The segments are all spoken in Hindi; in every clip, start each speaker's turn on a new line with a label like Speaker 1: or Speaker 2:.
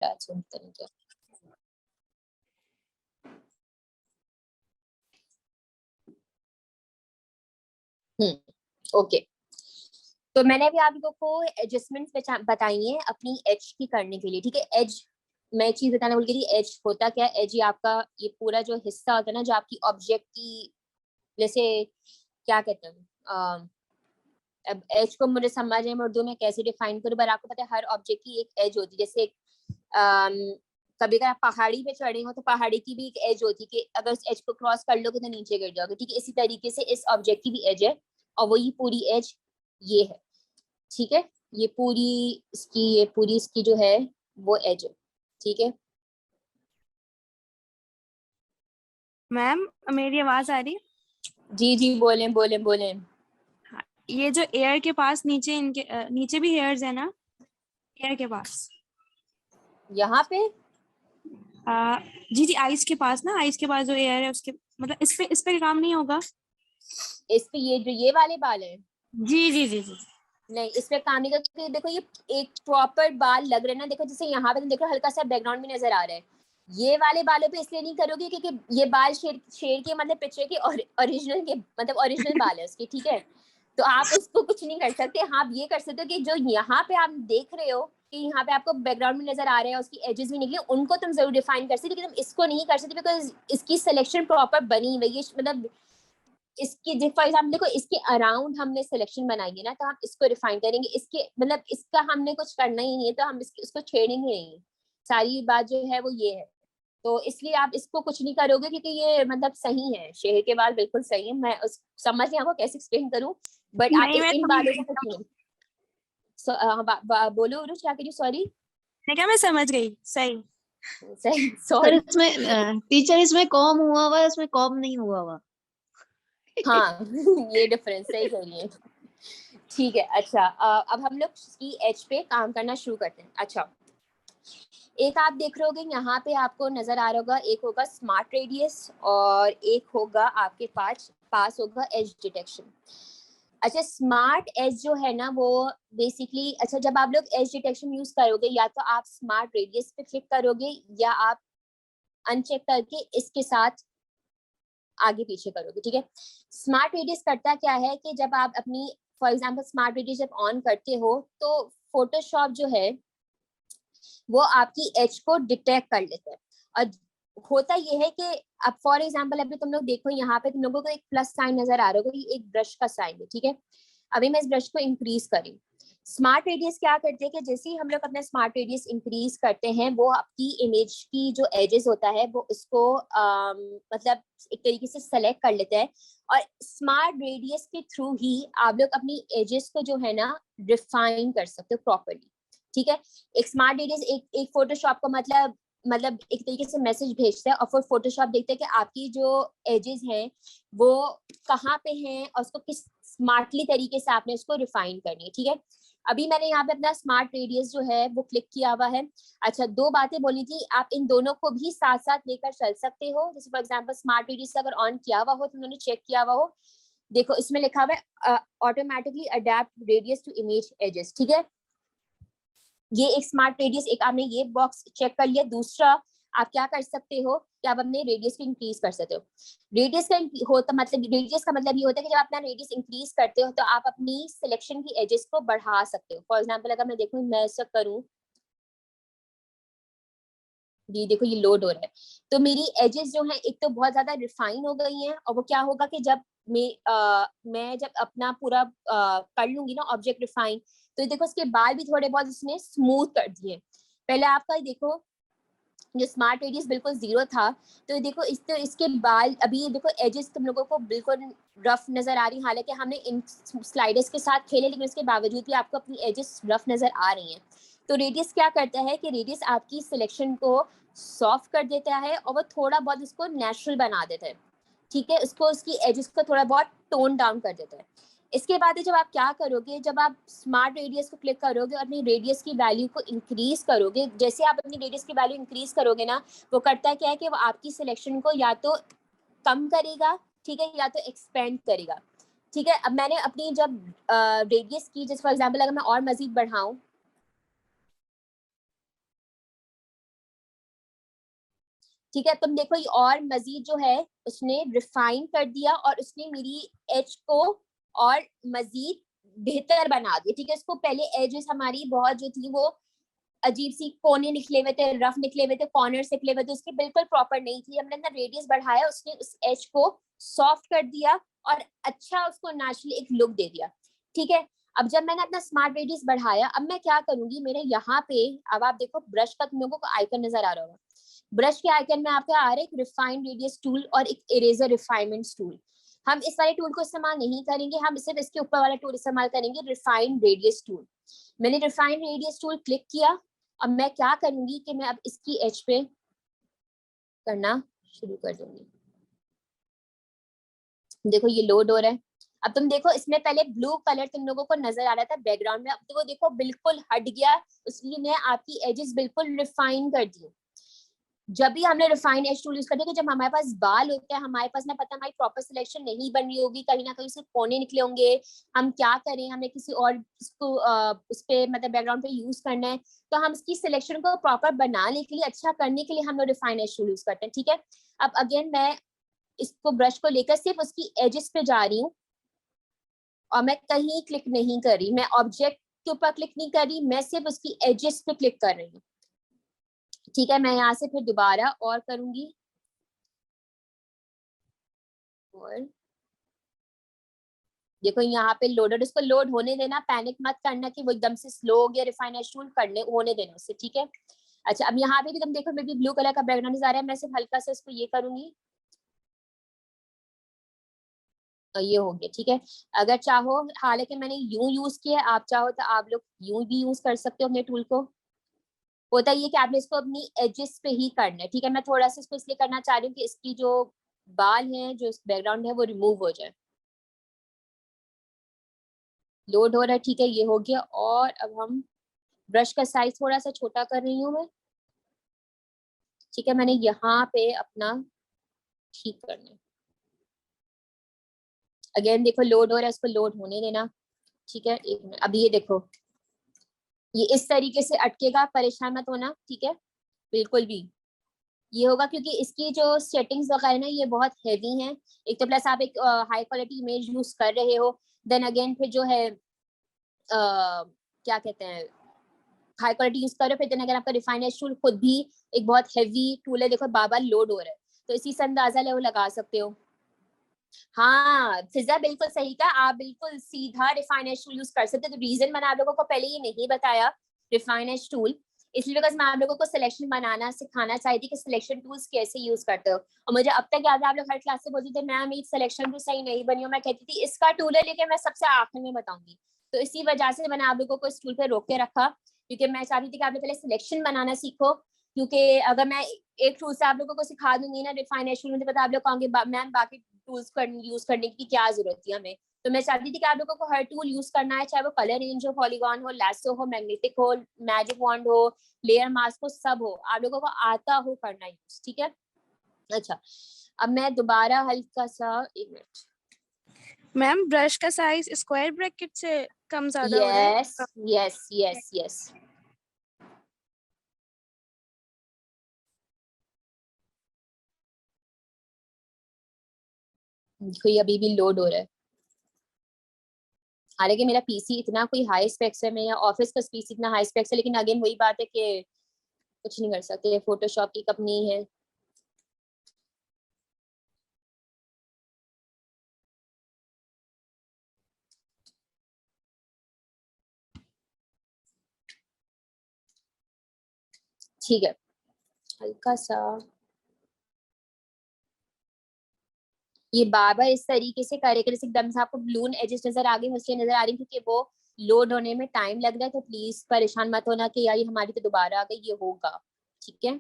Speaker 1: सुनते हैं क्या? ओके। तो मैंने अभी आप लोगों को एडजस्टमेंट्स बताई हैं अपनी एज की करने के लिए, ठीक है। एज, मैं एक चीज बताना भूल गई थी। एज होता क्या है? एज ये आपका ये पूरा जो हिस्सा होता है ना, जो आपकी ऑब्जेक्ट की, जैसे क्या कहते हैं, अब एज को मुझे समझ में उर्दू में कैसे डिफाइन करूं, पर आपको पता है हर ऑब्जेक्ट की एक एज होती है। जैसे कभी अगर आप पहाड़ी पे चढ़े हो तो पहाड़ी की भी एक एज होती है कि अगर उस एज को क्रॉस कर लोगे तो नीचे गिर जाओगे, ठीक है। इसी तरीके से इस ऑब्जेक्ट की भी एज है, और वही पूरी एज ये है, ठीक है। ये पूरी इसकी जो है वो एज है, ठीक है।
Speaker 2: मैम मेरी आवाज आ रही है?
Speaker 1: जी जी, बोले बोले बोले।
Speaker 2: हाँ, ये जो एयर के पास नीचे इनके नीचे भी हेयर्स है ना, एयर के पास?
Speaker 1: यहाँ पे
Speaker 2: जी जी, आइस के पास ना, आइस के पास जो एयर है उसके, मतलब इस पे काम नहीं होगा?
Speaker 1: इस पे ये जो ये वाले बाल हैं,
Speaker 2: जी जी जी जी।
Speaker 1: नहीं इस पे काम नहीं करते। देखो ये एक प्रॉपर बाल लग रहे हैं ना, देखो जैसे यहाँ पे देखो हल्का सा बैकग्राउंड भी नजर आ रहा है। ये वाले बालों पे इसलिए नहीं करोगे क्योंकि ये बाल शेर के मतलब पिक्चर के ओरिजिनल के मतलब ओरिजिनल बाल है उसके, ठीक है। तो आप उसको कुछ नहीं कर सकते। हाँ आप ये कर सकते हो कि जो यहाँ पे आप देख रहे हो कि यहाँ पे आपको बैकग्राउंड में नजर आ रहे हैं, उसकी एजेस भी निकली, उनको तुम जरूर डिफाइन कर सकते, लेकिन तुम इसको नहीं कर सकते बिकॉज इसकी सिलेक्शन प्रॉपर बनी हुई है। मतलब इसकी फॉर एग्जाम्पल देखो, इसके अराउंड हमने सिलेक्शन बनाई है ना, तो हम इसको रिफाइन करेंगे। इसके मतलब इसका हमने कुछ करना ही नहीं है, तो हम इसको छेड़ेंगे नहीं। सारी बात जो है वो ये है। तो इसलिए आप इसको कुछ नहीं करोगे क्योंकि ये मतलब सही है, शहर के बाल बिल्कुल सही है। मैं उस समझ नहीं आपको कैसे एक्सप्लेन करूं, बट आप
Speaker 2: नहीं, मैं
Speaker 1: इन
Speaker 2: समझ
Speaker 1: बालों
Speaker 2: गई।
Speaker 1: को कुछ नहीं। बोलो उरुज, क्या करिए? सॉरी।
Speaker 2: मैं क्या, मैं समझ गई, सही।
Speaker 1: सही,
Speaker 3: सर
Speaker 1: सॉरी।
Speaker 3: इसमें टीचर इसमें कॉम हुआ हुआ है, इसमें कॉम नहीं हुआ हुआ।
Speaker 1: हाँ ये डिफरेंस सही कह रही है। ठीक है, अच्छा अब हम लोग की एज पे काम करना शुरू करते हैं। अच्छा, एक आप देख रहे होगे यहाँ पे आपको नजर आ रहा होगा, एक होगा स्मार्ट रेडियस और एक होगा आपके पास होगा एज डिटेक्शन। अच्छा, स्मार्ट एज जो है ना वो बेसिकली, अच्छा जब आप लोग एज डिटेक्शन यूज करोगे या तो आप स्मार्ट रेडियस पे क्लिक करोगे या आप अनचेक करके इसके साथ आगे पीछे करोगे, ठीक है। स्मार्ट रेडियस करता क्या है कि जब आप अपनी फॉर एग्जांपल स्मार्ट रेडियस जब ऑन करते हो तो फोटोशॉप जो है वो आपकी एज को डिटेक्ट कर लेता है। और होता ये है कि अब फॉर एग्जांपल अभी तुम लोग देखो यहाँ पे तुम लोगों को एक प्लस साइन नजर आ रहा होगा, ये एक ब्रश का साइन है, ठीक है। अभी मैं इस ब्रश को इंक्रीज करी। स्मार्ट रेडियस क्या करते हैं कि जैसे ही हम लोग अपना स्मार्ट रेडियस इंक्रीज करते हैं वो आपकी इमेज की जो एजेस होता है वो इसको मतलब एक तरीके से सेलेक्ट कर लेता है। और स्मार्ट रेडियस के थ्रू ही आप लोग अपनी एजेस को जो है ना रिफाइन कर सकते हो प्रॉपरली, ठीक है। एक स्मार्ट रेडियस एक फोटोशॉप का मतलब एक तरीके से मैसेज भेजता है और फिर फोटोशॉप देखते हैं कि आपकी जो एजेस हैं वो कहाँ पे हैं और उसको किस स्मार्टली तरीके से आपने उसको रिफाइन करनी है, ठीक है। अभी मैंने यहाँ पे अपना स्मार्ट रेडियस जो है वो क्लिक किया हुआ है। अच्छा, दो बातें बोली थी, आप इन दोनों को भी साथ साथ लेकर चल सकते हो। जैसे फॉर एग्जांपल स्मार्ट रेडियस अगर ऑन किया हुआ हो तो उन्होंने चेक किया हुआ हो, देखो इसमें लिखा हुआ है automatically adapt radius to image edges, ठीक है। ये एक स्मार्ट रेडियस, एक आपने ये बॉक्स चेक कर लिया। दूसरा आप क्या कर सकते हो कि आप अपने रेडियस को इंक्रीज कर सकते हो। रेडियस का होता मतलब रेडियस का मतलब ये होता है कि जब आप अपना रेडियस इंक्रीज करते हो तो आप अपनी सिलेक्शन की एजेस को बढ़ा सकते हो। फॉर एग्जांपल अगर मैं देखूं, मैं ऐसा करूं, ये देखो ये लोड हो रहा है, तो मेरी एजेस जो है एक तो बहुत ज्यादा रिफाइन हो गई हैं। और वो क्या होगा कि जब मैं जब अपना पूरा कर लूंगी ना ऑब्जेक्ट रिफाइन, तो देखो उसके बाल भी थोड़े बहुत उसने स्मूथ कर दिए। पहले आपका देखो जो स्मार्ट रेडियस बिल्कुल जीरो था, तो देखो तो इसके बाल अभी देखो एजेस तुम लोगों को बिल्कुल रफ नजर आ रही, हालांकि हमने इन स्लाइडर्स के साथ खेले लेकिन उसके बावजूद भी आपको अपनी एजेस रफ नजर आ रही हैं। तो रेडियस क्या करता है कि रेडियस आपकी सिलेक्शन को सॉफ्ट कर देता है और वो थोड़ा बहुत उसको नेचुरल बना देता है, ठीक है। उसको उसकी एजेस को थोड़ा बहुत टोन डाउन कर देता है। इसके बाद जब आप क्या करोगे, जब आप स्मार्ट रेडियस को क्लिक करोगे और अपनी रेडियस की वैल्यू को इंक्रीज करोगे, जैसे आप अपनी रेडियस की वैल्यू इंक्रीज करोगे ना, वो करता है क्या है कि वो आपकी सिलेक्शन को या तो कम करेगा, ठीक है, या तो एक्सपेंड करेगा, ठीक है। अब मैंने अपनी जब रेडियस की, जैसे फॉर एग्जांपल अगर मैं और मजीद बढ़ाऊं, ठीक है, तुम देखो ये और मजीद जो है उसने रिफाइन कर दिया और उसने मेरी एज को और मजीद बेहतर बना दिया। ठीक है, इसको पहले एजेस हमारी बहुत जो थी वो अजीब सी कोने निकले हुए थे, रफ निकले हुए थे, कॉर्नर निकले हुए थे, उसके बिल्कुल प्रॉपर नहीं थी। हमने ना रेडियस बढ़ाया, उसने उस एज को सॉफ्ट कर दिया और अच्छा उसको नेचुरली एक लुक दे दिया। ठीक है, अब जब मैंने अपना स्मार्ट रेडियस बढ़ाया, अब मैं क्या करूंगी, मेरे यहाँ पे अब आप देखो ब्रश का तुम लोगों को आइकन नजर आ रहा होगा। ब्रश के आइकन में आपके आ रहा है एक रिफाइंड रेडियस टूल और एक इरेजर रिफाइनमेंट टूल। हम इस वाले टूल को इस्तेमाल नहीं करेंगे, हम सिर्फ इसके ऊपर वाला टूल इस्तेमाल करेंगे, रिफाइंड रेडियस टूल। मैंने रिफाइंड रेडियस टूल क्लिक किया। अब मैं क्या करूंगी कि मैं अब इसकी एज पे करना शुरू कर दूंगी। देखो ये लोड हो रहा है। अब तुम देखो इसमें पहले ब्लू कलर तुम लोगों को नजर आ रहा था बैकग्राउंड में, अब तो वो देखो बिल्कुल हट गया, इसलिए मैं आपकी एजेस बिल्कुल रिफाइन कर दी। जब भी हमने रिफाइन एज टूल यूज करते हैं, जब हमारे पास बाल होते हैं, हमारे पास ना पता हमारी प्रॉपर सिलेक्शन नहीं बन रही होगी, कहीं ना कहीं से कोने निकले होंगे, हम क्या करें, हमें किसी और इसको उस पे मतलब बैकग्राउंड पे यूज करना है, तो हम इसकी सिलेक्शन को प्रॉपर बनाने के लिए, अच्छा करने के लिए हम लोग रिफाइन एज टूल यूज करते हैं। ठीक है, अब अगेन मैं इसको ब्रश को लेकर सिर्फ उसकी एजेस पे जा रही हूँ और मैं कहीं क्लिक नहीं कर रही, मैं ऑब्जेक्ट के ऊपर क्लिक नहीं कर रही, मैं सिर्फ उसकी एजेस पे क्लिक कर रही हूँ। ठीक है, मैं यहाँ से फिर दोबारा और करूंगी और देखो यहाँ पे लोडेड, उसको लोड होने देना, पैनिक मत करना कि वो एकदम से स्लो हो गया, रिफाइनर टूल करने होने देना उससे। ठीक है, अच्छा अब यहाँ पे भी तुम देखो मेरे ब्लू कलर का बैकग्राउंड आ रहा है, मैं सिर्फ हल्का से इसको ये करूंगी और ये हो गया। ठीक है, अगर चाहो, हालांकि मैंने यूं यूज किया है, आप चाहो तो आप लोग यूं भी यूज कर सकते हो अपने टूल को। होता ये कि आपने इसको अपनी एजेस पे ही करना है। ठीक है, मैं थोड़ा सा इसको इसलिए करना चाह रही हूँ कि इसकी जो बाल हैं, जो बैकग्राउंड है, वो रिमूव हो जाए। लोड हो रहा है, ठीक है, ये हो गया। और अब हम ब्रश का साइज थोड़ा सा छोटा कर रही हूँ मैं। ठीक है, मैंने यहाँ पे अपना ठीक करना है। अगेन देखो लोड हो रहा है, इसको लोड होने देना। ठीक है, एक मिनट, अब ये देखो ये इस तरीके से अटकेगा, परेशान मत होना। ठीक है, बिल्कुल भी ये होगा क्योंकि इसकी जो सेटिंग्स वगैरह ना ये बहुत हैवी हैं। एक तो प्लस आप एक हाई क्वालिटी इमेज यूज कर रहे हो, देन अगेन फिर जो है क्या कहते हैं, हाई क्वालिटी यूज कर रहे हो, फिर देन अगर आपका रिफाइनर टूल खुद भी एक बहुत हैवी टूल है, देखो बार बार लोड हो रहा है, तो इसी से अंदाजा ले वो लगा सकते हो। हाँ फिजा बिल्कुल सही कहा, आप बिल्कुल सीधा रिफाइनर टूल यूज कर सकते हो। तो रीजन मैंने आप लोगों को पहले ये नहीं बताया रिफाइनर टूल, इसलिए बिकॉज मैं आप लोगों को सिलेक्शन बनाना सिखाना चाहती कि सिलेक्शन टूल्स कैसे यूज करते हो। और मुझे अब तक याद है आप लोग हर क्लास से बोलते थे मैम मेरी सिलेक्शन टूल सही नहीं बनी हो, मैं कहती थी इसका टूल है लेकिन मैं सबसे आखिर में बताऊंगी। तो इसी वजह से मैंने आप लोगों को इस टूल पे रोक के रखा, क्योंकि मैं चाहती थी कि आप लोग पहले सिलेक्शन बनाना सीखो। क्योंकि अगर मैं एक टूल से आप लोगों को सिखा दूंगी ना रिफाइनर टूल, मुझे पता आप लोग कहोगे मैम बाकी टूल्स यूज करने की क्या जरूरत है हमें। तो मैं चाहती थी कि आप लोगों को हर टूल यूज करना है, चाहे वो कलर रेंज हो, पॉलीगॉन हो, लैसो हो, मैग्नेटिक हो, मैजिक वॉन्ड हो, लेयर मास्क हो, सब हो, आप लोगों को आता हो करना यूज। ठीक है, अच्छा अब मैं दोबारा हल्का सा, एक मिनट,
Speaker 2: मैम ब्रश का साइज स्क्वायर ब्रैकेट से कम ज्यादा हो रहा है।
Speaker 1: यस यस यस यस, कोई अभी भी लोड हो रहा है। हालांकि मेरा पीसी इतना कोई हाई स्पेक्स है, मेरा ऑफिस का पीसी इतना हाई स्पेक्स है, लेकिन अगेन वही बात है कि कुछ नहीं कर सकते, फोटोशॉप की कंपनी है। ठीक है, हल्का सा ये बार बार इस तरीके से करेगा जैसे एकदम से आपको ब्लून एजेस नजर आ गई, मुझे नजर आ रही क्योंकि वो लोड होने में टाइम लग रहा है। तो प्लीज परेशान मत होना कि यार ये हमारी तो दोबारा आ गई, ये होगा। ठीक है,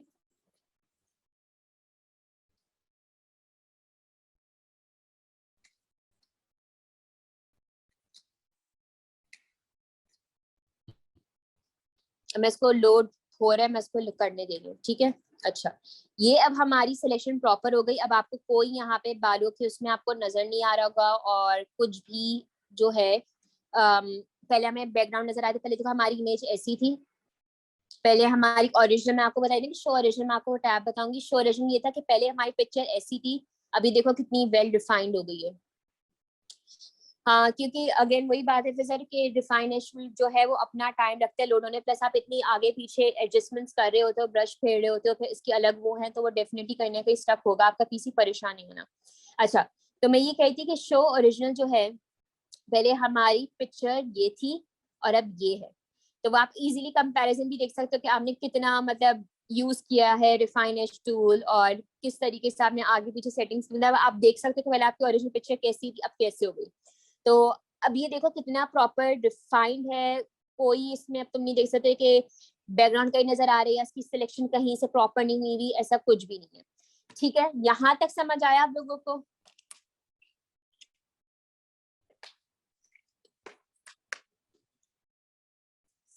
Speaker 1: मैं इसको लोड हो रहा है, मैं इसको करने दे रही हूँ। ठीक है, अच्छा ये अब हमारी सिलेक्शन प्रॉपर हो गई। अब आपको कोई यहाँ पे बालों के उसमें आपको नजर नहीं आ रहा होगा और कुछ भी जो है पहले हमें बैकग्राउंड नजर आया था, पहले देखो हमारी इमेज ऐसी थी, पहले हमारी ओरिजिनल में आपको बताई थी कि शो ओरिजिनल में आपको टैब बताऊंगी। शो ओरिजिनल ये था कि पहले हमारी पिक्चर ऐसी थी, अभी देखो कितनी वेल डिफाइंड हो गई है। हाँ, क्योंकि अगेन वही बात है फिर सर कि डिफाइनेशन जो है वो अपना टाइम रखते हैं लोडों ने, प्लस आप इतनी आगे पीछे एडजस्टमेंट्स कर रहे होते हो, ब्रश फेर रहे होते हो, फिर इसकी अलग वो है, तो वो डेफिनेटली कहीं ना कहीं स्टक होगा, आपका पीसी परेशान नहीं होना। अच्छा, तो मैं ये कहती कि शो ओरिजिनल जो है, पहले हमारी पिक्चर ये थी और अब ये है, तो आप इजीली कंपैरिजन भी देख सकते हो कि आपने कितना मतलब यूज किया है रिफाइनेश टूल और किस तरीके से आपने आगे पीछे सेटिंग्स, मतलब आप देख सकते हो कि पहले आपकी ओरिजिनल पिक्चर कैसी थी अब कैसे हो गई। तो अब ये देखो कितना प्रॉपर डिफाइंड है, कोई इसमें अब तुम नहीं देख सकते कि बैकग्राउंड कहीं नजर आ रही है, इसकी सिलेक्शन कहीं से प्रॉपर नहीं हुई हुई, ऐसा कुछ भी नहीं है। ठीक है, यहाँ तक समझ आया आप लोगों को?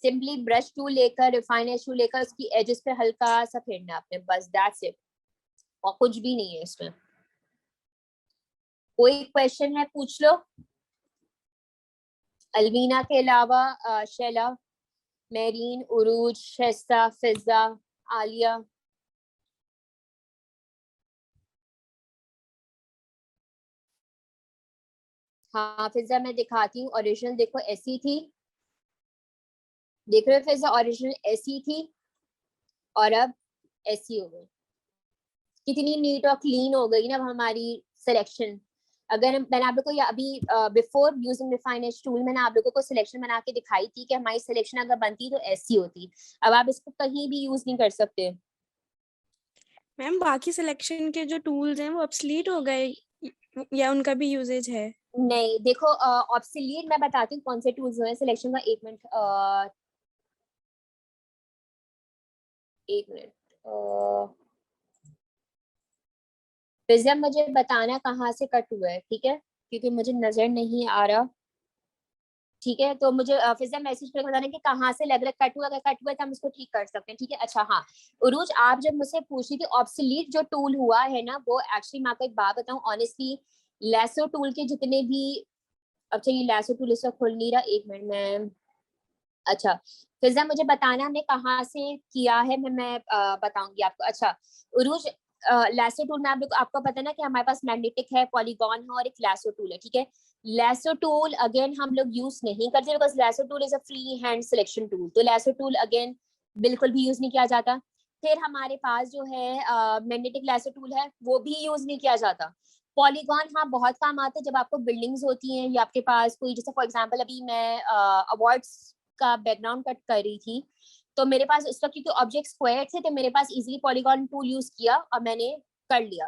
Speaker 1: सिंपली ब्रश टूल लेकर, रिफाइनर टूल लेकर उसकी एजेस पे हल्का सा फेरना आपने, बस दैट्स इट, और कुछ भी नहीं है इसमें। कोई क्वेश्चन है पूछ लो। अलवीना के अलावा शैला, मेरीन, उरूज, शेस्ता, फिजा, आलिया। हाँ फिजा मैं दिखाती हूँ, ओरिजिनल देखो ऐसी थी, देख रहे हो फिजा, ओरिजिनल ऐसी थी और अब ऐसी हो गई, कितनी नीट और क्लीन हो गई ना हमारी सिलेक्शन। अगर मैंने आप लोग को अभी बिफोर यूजिंग रिफाइनेज टूल मैंने आप लोगों को सिलेक्शन बना के दिखाई थी कि हमारी सिलेक्शन अगर बनती तो ऐसी होती, अब आप इसको कहीं भी यूज नहीं कर सकते।
Speaker 2: मैम बाकी सिलेक्शन के जो टूल्स हैं वो ऑब्सलीट हो गए या उनका भी यूजेज है?
Speaker 1: नहीं देखो, ऑब्सोलीट मैं बताती हूँ कौन से टूल्स हैं सिलेक्शन का, एक मिनट, एक मिनट, फिजा मुझे बताना कहाँ से कट हुआ है, ठीक है, क्योंकि मुझे नजर नहीं आ रहा। ठीक है, तो मुझे फिजा मैसेज करके बताना कि कहाँ से लग रहा है कट हुआ, अगर कट हुआ तो हम इसको ठीक कर सकते हैं। ठीक है, अच्छा हाँ उरूज, आप जब मुझसे पूछ रही थी ऑब्सोलीट जो टूल हुआ है ना, वो एक्चुअली मैं आपको एक बात बताऊं ऑनेस्टली, लैसो टूल के जितने भी, अच्छा ये लैसो टूल इसका खुल नहीं रहा, एक मिनट में, अच्छा फिजा मुझे बताना हमने कहाँ से किया है, मैं बताऊंगी आपको। अच्छा उरूज, लैसो टूल में आप लोग, आपको पता है ना कि हमारे पास मैग्नेटिक है, पॉलीगॉन है और एक लैसो टूल है। ठीक है, लैसो टूल अगेन हम लोग यूज नहीं करते because lasso tool is a free hand selection tool, तो लैसो टूल अगेन बिल्कुल भी यूज नहीं किया जाता। फिर हमारे पास जो है मैग्नेटिक लैसो टूल है, वो भी यूज नहीं किया जाता। पॉलीगॉन हाँ बहुत काम आता है जब आपको बिल्डिंग्स होती हैं या आपके पास कोई, जैसे फॉर एग्जांपल अभी मैं अवार्ड्स का बैकग्राउंड कट कर रही थी, तो मेरे पास उस वक्त क्योंकि ऑब्जेक्ट स्क्वायर थे तो मेरे पास इजीली पॉलीगॉन टूल यूज किया और मैंने कर लिया।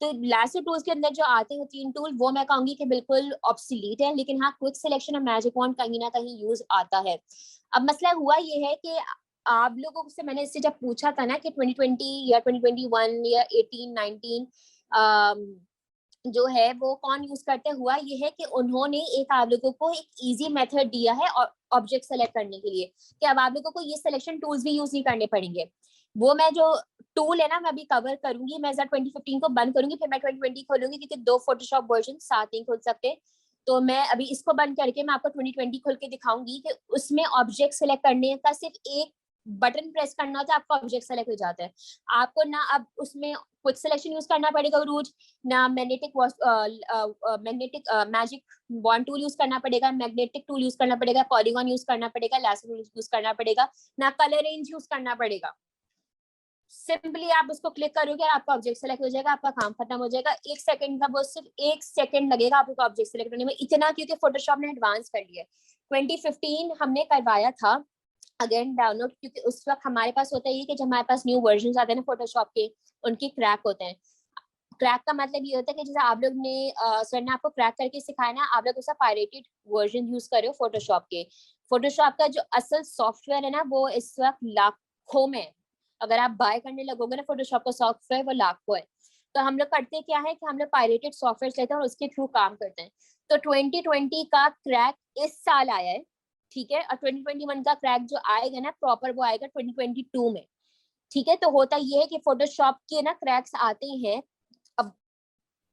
Speaker 1: तो लैसो टूल्स के अंदर जो आते हैं 3 टूल, वो मैं कहूंगी कि बिल्कुल ऑब्सोलीट है, लेकिन हाँ क्विक सिलेक्शन और मैजिक वॉन्ड कहीं ना कहीं यूज आता है। अब मसला हुआ ये है कि आप लोगों से मैंने इससे जब पूछा था ना कि 2020 या 2021 या 18 19 जो है वो कौन यूज करते, हुआ ये है कि उन्होंने एक आप लोगों को एक इजी मेथड दिया है ऑब्जेक्ट सेलेक्ट करने के लिए, कि अब आप लोगों को ये सिलेक्शन टूल्स भी यूज नहीं करने पड़ेंगे। वो मैं जो टूल है ना मैं अभी कवर करूंगी, मैं 2015 को बंद करूंगी, फिर मैं 2020 खोलूंगी, क्योंकि 2 फोटोशॉप वर्जन साथ नहीं खोल सकते। तो मैं अभी इसको बंद करके मैं आपको 2020 खोल के दिखाऊंगी कि उसमें ऑब्जेक्ट सेलेक्ट करने का सिर्फ एक बटन प्रेस करना होता है, आपका ऑब्जेक्ट सेलेक्ट हो जाता है। आपको ना अब उसमें क्विक सिलेक्शन यूज करना पड़ेगा रोज, ना magnetic magic bond tool use करना पड़ेगा, मैग्नेटिक टूल यूज करना पड़ेगा, पॉलीगॉन यूज करना पड़ेगा, लैसो टूल यूज करना पड़ेगा, ना कलर रेंज यूज करना पड़ेगा। सिंपली आप उसको क्लिक करोगे आपका ऑब्जेक्ट सेलेक्ट हो जाएगा, आपका काम खत्म हो जाएगा, 1 सेकंड का, वो सिर्फ 1 सेकंड लगेगा आपको ऑब्जेक्ट सेलेक्ट करने में, इतना क्योंकि फोटोशॉप ने एडवांस कर लिया है। 2015 हमने करवाया था अगेन डाउनलोड, क्योंकि उस वक्त हमारे पास होता है कि जब हमारे पास न्यू वर्जन आते हैं ना फोटोशॉप के, उनके क्रैक होते हैं। क्रैक का मतलब ये होता है कि जैसे आप लोग ने सर ने आपको क्रैक करके सिखाया ना, आप लोग उसका पायरेटेड वर्जन यूज कर रहे हो फोटोशॉप के। फोटोशॉप का जो असल सॉफ्टवेयर है ना वो इस वक्त लाखों में, अगर आप बाय करने लगोगे ना फोटोशॉप का सॉफ्टवेयर, वो लाखों है। तो हम लोग करते क्या है कि हम लोग पायरेटेड सॉफ्टवेयर लेते हैं और उसके थ्रू काम करते हैं। तो 2020 का क्रैक इस साल आया है, ठीक है, और 2021 का क्रैक जो आएगा ना प्रॉपर वो आएगा 2022 में। ठीक है, तो होता ये है कि फोटोशॉप के ना क्रैक्स आते हैं। अब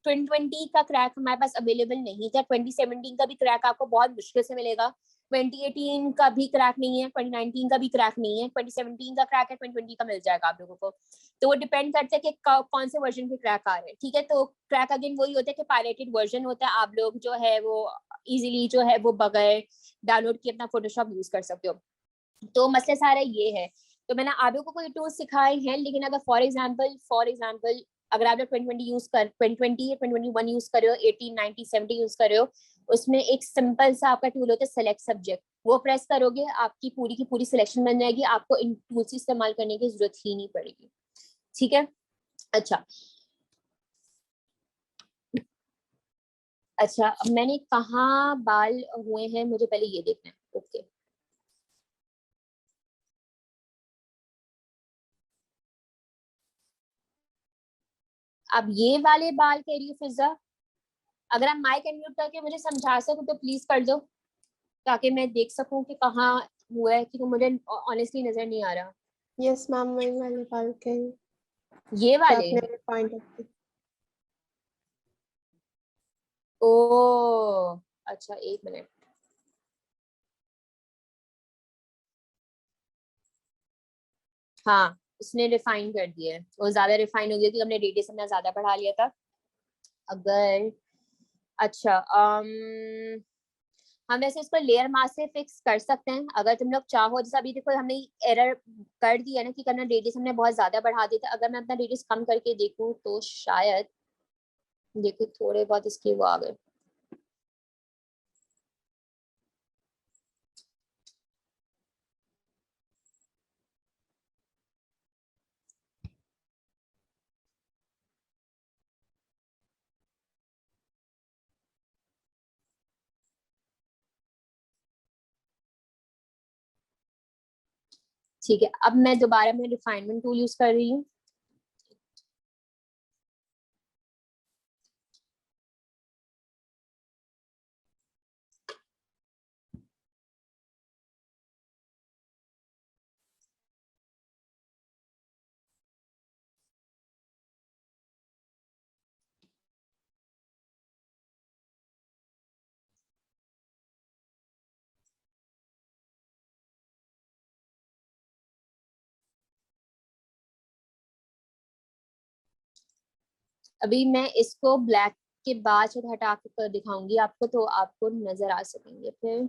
Speaker 1: 2020 का क्रैक हमारे पास अवेलेबल नहीं था, 2017 का भी क्रैक आपको बहुत मुश्किल से मिलेगा, 2018 का भी क्रैक नहीं है, 2019 का भी क्रैक नहीं है, 2017 का क्रैक है, 2020 का मिल जाएगा आप लोगों को। तो वो डिपेंड करता है कि कौन से वर्जन के क्रैक आ रहे हैं, ठीक है। तो क्रैक अगेन वही होता है कि पायरेटेड वर्जन होता है, आप लोग जो है वो इजीली जो है वो बगैर डाउनलोड किए अपना फोटोशॉप यूज कर सकते हो। तो मसले सारा ये है। तो मैंने आप लोगों को कोई टूल्स सिखाए हैं, लेकिन अगर फॉर एग्जांपल अगर आप लोग 2020 यूज कर 2020 या 2021 यूज कर रहे हो, 18 90 70 यूज कर रहे हो, उसमें एक सिंपल सा आपका टूल होता है सेलेक्ट सब्जेक्ट, वो प्रेस करोगे आपकी पूरी की पूरी सिलेक्शन बन जाएगी, आपको इन टूल्स इस्तेमाल करने की जरूरत ही नहीं पड़ेगी, ठीक है। अच्छा अच्छा, अब मैंने कहाँ बाल हुए हैं मुझे पहले ये देखना है। ओके अब ये वाले बाल कह रही हूँ फिजा, अगर आप माइक अनम्यूट करके मुझे समझा सको तो प्लीज कर दो, ताकि मैं देख सकूं कि कहाँ हुआ है, क्योंकि मुझे ऑनेस्टली नजर नहीं आ रहा।
Speaker 4: यस मैम, वही वाले बाल के
Speaker 1: ये
Speaker 4: जो
Speaker 1: वाले
Speaker 4: आपने पॉइंट आउट।
Speaker 1: ओ अच्छा, एक मिनट। हाँ उसने रिफाइन कर दिया है, वो ज्यादा रिफाइन हो गया क्योंकि हमने रेडियस अपना ज्यादा बढ़ा लिया था। अगर अच्छा हम वैसे इसको लेयर मास्क से फिक्स कर सकते हैं अगर तुम लोग चाहो। जैसे अभी देखो हमने एरर कर दिया ना कि करना रेडियस हमने बहुत ज्यादा बढ़ा दिया था, अगर मैं अपना रेडियस कम करके देखूं तो शायद देखो थोड़े बहुत इसके वो आ गए। ठीक है, अब मैं दोबारा मैं रिफाइनमेंट टूल यूज कर रही हूँ। अभी मैं इसको ब्लैक के बाद से हटा कर दिखाऊंगी आपको, तो आपको नजर आ सकेंगे फिर।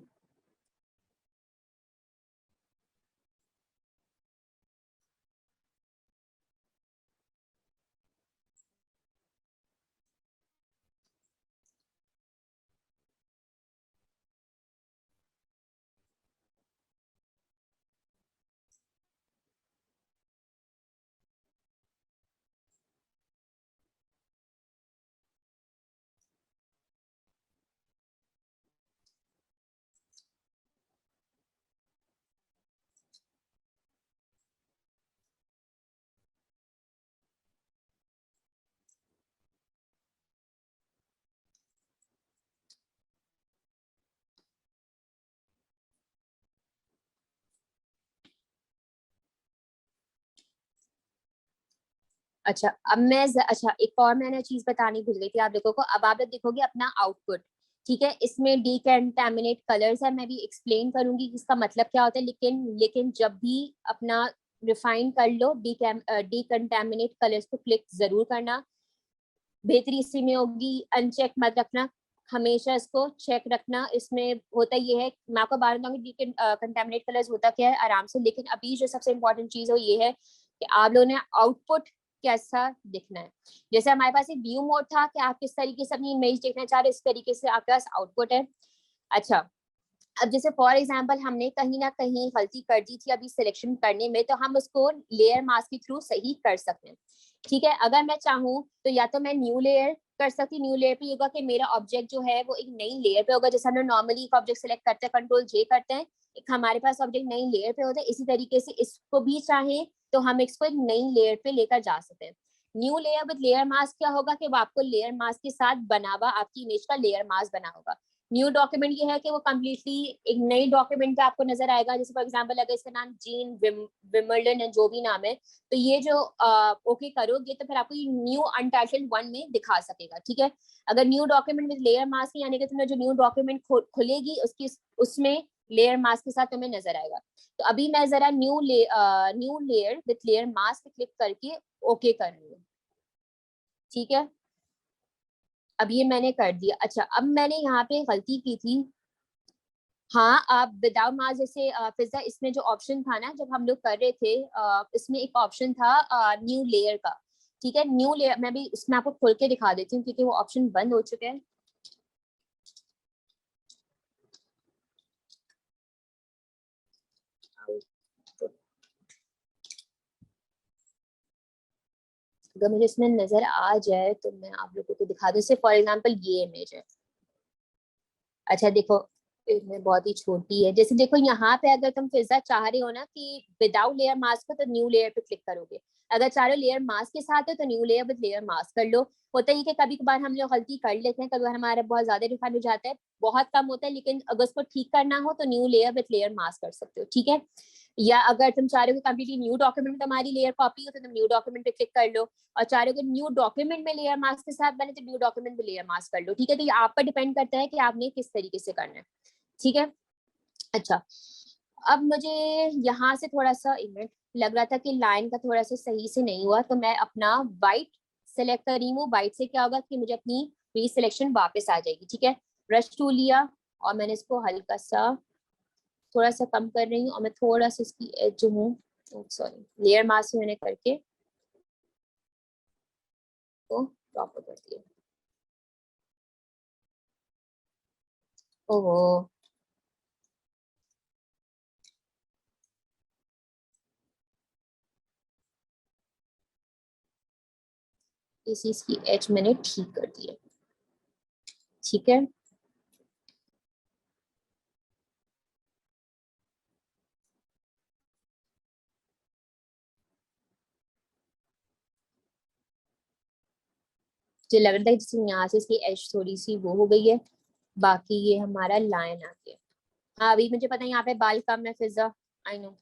Speaker 1: अच्छा अब मैं अच्छा एक और मैंने चीज बतानी भूल गई थी आप लोगों को। अब आप लोग देखोगे अपना आउटपुट, ठीक है, इसमें डीकंटामिनेट कलर्स है, मैं भी एक्सप्लेन करूंगी कि इसका मतलब क्या होता है। लेकिन जब भी अपना रिफाइन कर लो डीकंटामिनेट कलर्स को क्लिक जरूर करना, बेहतरी इसी में होगी। अनचेक मत रखना, हमेशा इसको चेक रखना। इसमें होता ये है, मैं आपको बार बताऊंगी कंटेमिनेट कलर्स होता क्या है आराम से, लेकिन अभी जो सबसे इम्पोर्टेंट चीज है वो ये है कि आप लोगों ने आउटपुट कैसा दिखना है। जैसे हमारे पास एक व्यू मोड था कि आप किस तरीके से अपनी इमेज देखना चाह रहे, इस तरीके से आपके पास आउटपुट है। अच्छा अब जैसे फॉर एग्जांपल हमने कहीं ना कहीं गलती कर दी थी अभी सिलेक्शन करने में, तो हम उसको लेयर मास्क के थ्रू सही कर सकते हैं, ठीक है। अगर मैं चाहूँ तो या तो मैं न्यू लेयर कर सकती, न्यू लेयर पे होगा कि मेरा ऑब्जेक्ट जो है वो एक नई लेयर पे होगा। जैसे हम लोग नॉर्मली एक ऑब्जेक्ट सेलेक्ट करते हैं कंट्रोल जे करते हैं, एक हमारे पास ऑब्जेक्ट नई लेयर पे होता है, इसी तरीके से इसको भी चाहे तो हम इसको एक नई लेयर पे लेकर जा सकते हैं। New layer with layer mask क्या होगा कि वो आपको लेयर मास्क के साथ बना हुआ आपकी इमेज का लेयर मास्क बना होगा। न्यू डॉक्यूमेंट ये है कि वो कम्प्लीटली एक नई डॉक्यूमेंट पे आपको नजर आएगा। जैसे फॉर एग्जांपल अगर इसका नाम जीन विमर्लन है, जो भी नाम है, तो ये जो ओके करोगे तो फिर आपको ये न्यू अनटाइटल्ड वन में दिखा सकेगा, ठीक है। अगर new document with layer mask यानी कि तुमने जो न्यू डॉक्यूमेंट खुलेगी उसकी उसमें लेयर मास्क के साथ तुम्हें नजर आएगा। तो अभी मैं जरा new layer with layer mask click करके ओके कर रही हूँ, ठीक है। अब ये मैंने कर दिया। अच्छा, अब मैंने यहाँ पे गलती की थी। हाँ, आप विदाउट मास्क जैसे फिजा इसमें जो ऑप्शन था ना जब हम लोग कर रहे थे, इसमें एक ऑप्शन था न्यू लेयर का, ठीक है। न्यू लेयर मैं भी इसमें आपको खोल के दिखा देती हूँ क्योंकि वो ऑप्शन बंद हो चुके हैं। अगर मुझे इसमें नजर आ जाए तो मैं आप लोगों को दिखा दूँ। जैसे फॉर एग्जांपल ये इमेज है। अच्छा देखो, इसमें बहुत ही छोटी है। जैसे देखो यहाँ पे अगर तुम फिजा चाह रहे हो ना कि विदाउट लेयर मास्क हो तो न्यू लेयर पे क्लिक करोगे, अगर चाह रहे हो लेयर मास्क के साथ हो तो new layer with layer mask कर लो। होता ही कि कभी कभार हम लोग गलती कर लेते हैं, कभी बार हमारा बहुत ज्यादा रिफाइन हो जाता है, बहुत कम होता है, लेकिन अगर उसको ठीक करना हो तो new layer with layer mask कर सकते हो, ठीक है। या अगर तुम चाह रहे हो कि कम्प्लीटली न्यू डॉक्यूमेंट में तुम्हारी लेयर कॉपी हो तो तुम न्यू डॉक्यूमेंट पे क्लिक कर लो, और चाह रहे हो कि न्यू डॉक्यूमेंट में लेयर मास्क के साथ बने तो न्यू डॉक्यूमेंट में लेयर मास्क कर लो, ठीक है। तो ये आप पर डिपेंड करता है कि आपने किस तरीके से करना है, ठीक है। अच्छा, अब मुझे यहाँ से थोड़ा सा इमेज लग रहा था कि लाइन का थोड़ा सा सही से नहीं हुआ, तो मैं अपना वाइट सेलेक्ट कर रही हूँ। वाइट से क्या होगा कि मुझे अपनी री सिलेक्शन वापस आ जाएगी, ठीक है। ब्रश टूल लिया और मैंने इसको हल्का सा थोड़ा सा कम कर रही हूँ, और मैं थोड़ा सा इसकी एज जो हूँ, सॉरी, लेयर मास्क मैंने करके तो प्रॉपर कर दिया। ओहो, इस चीज की एज मैंने ठीक कर दी है, ठीक है। मुझे लग रहा था जैसे यहाँ से इसकी एज थोड़ी सी वो हो गई है, बाकी ये हमारा लाइन आ गया। हाँ, अभी मुझे पता है यहाँ पे बाल कम है फिजा, आई नो,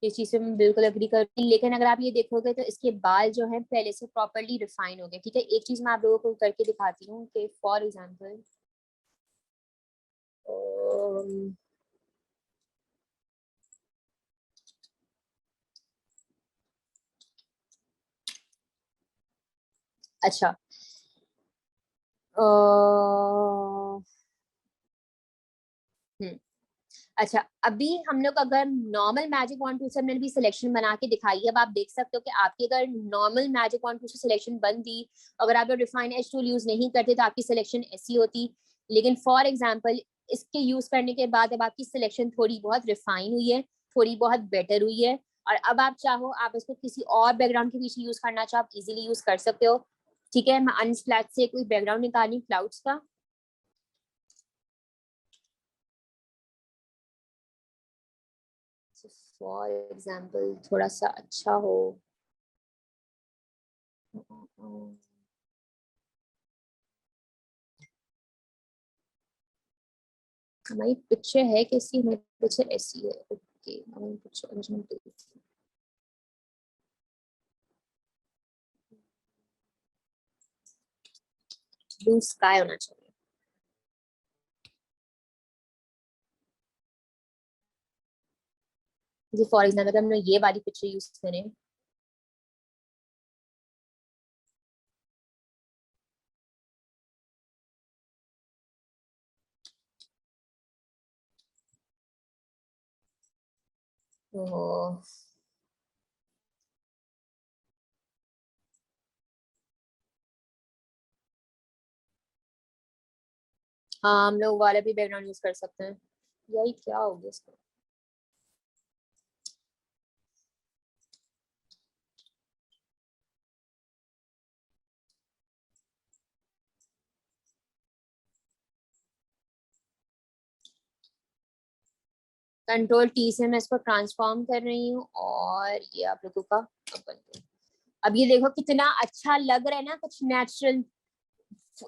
Speaker 1: इस चीज से मैं बिल्कुल एग्री करती हूँ, लेकिन अगर आप ये देखोगे तो इसके बाल जो है पहले से प्रॉपरली रिफाइन हो गए, ठीक है। एक चीज मैं आप लोगों को करके दिखाती हूँ कि फॉर एग्जाम्पल अच्छा, अच्छा, अभी हम लोग अगर नॉर्मल मैजिक वॉन्ड टूल से हमने भी सिलेक्शन बना के दिखाई है। अब आप देख सकते हो कि आपकी अगर नॉर्मल मैजिक वॉन्ड टूल से सिलेक्शन बन दी, अगर आप रिफाइन एज टूल यूज नहीं करते तो आपकी सिलेक्शन ऐसी होती। लेकिन फॉर एग्जांपल इसके यूज करने के बाद अब आपकी सिलेक्शन थोड़ी बहुत रिफाइन हुई है, थोड़ी बहुत बेटर हुई है, और अब आप चाहो आप इसको किसी और बैकग्राउंड के पीछे यूज करना चाहो, आप इजिली यूज कर सकते हो, ठीक है। मैं अनस्प्लैश से कोई बैकग्राउंड निकाली क्लाउड्स का, फॉर एग्जाम्पल थोड़ा सा अच्छा हो। हमारी पिक्चर है कैसी, हमारी पिक्चर ऐसी है, ओके। हमारी पिक्चर ब्लू स्काई होना चाहिए। जैसे फॉर एग्जाम्पल अगर हम लोग ये वाली पिक्चर यूज करें, तो हाँ, हम लोग वाले भी बैकग्राउंड यूज कर सकते हैं। यही क्या हो गया इसको, कंट्रोल टी से मैं इसको ट्रांसफॉर्म कर रही हूँ, और ये आप लोगों का अब ये देखो कितना अच्छा लग रहा है ना, कुछ नेचुरल,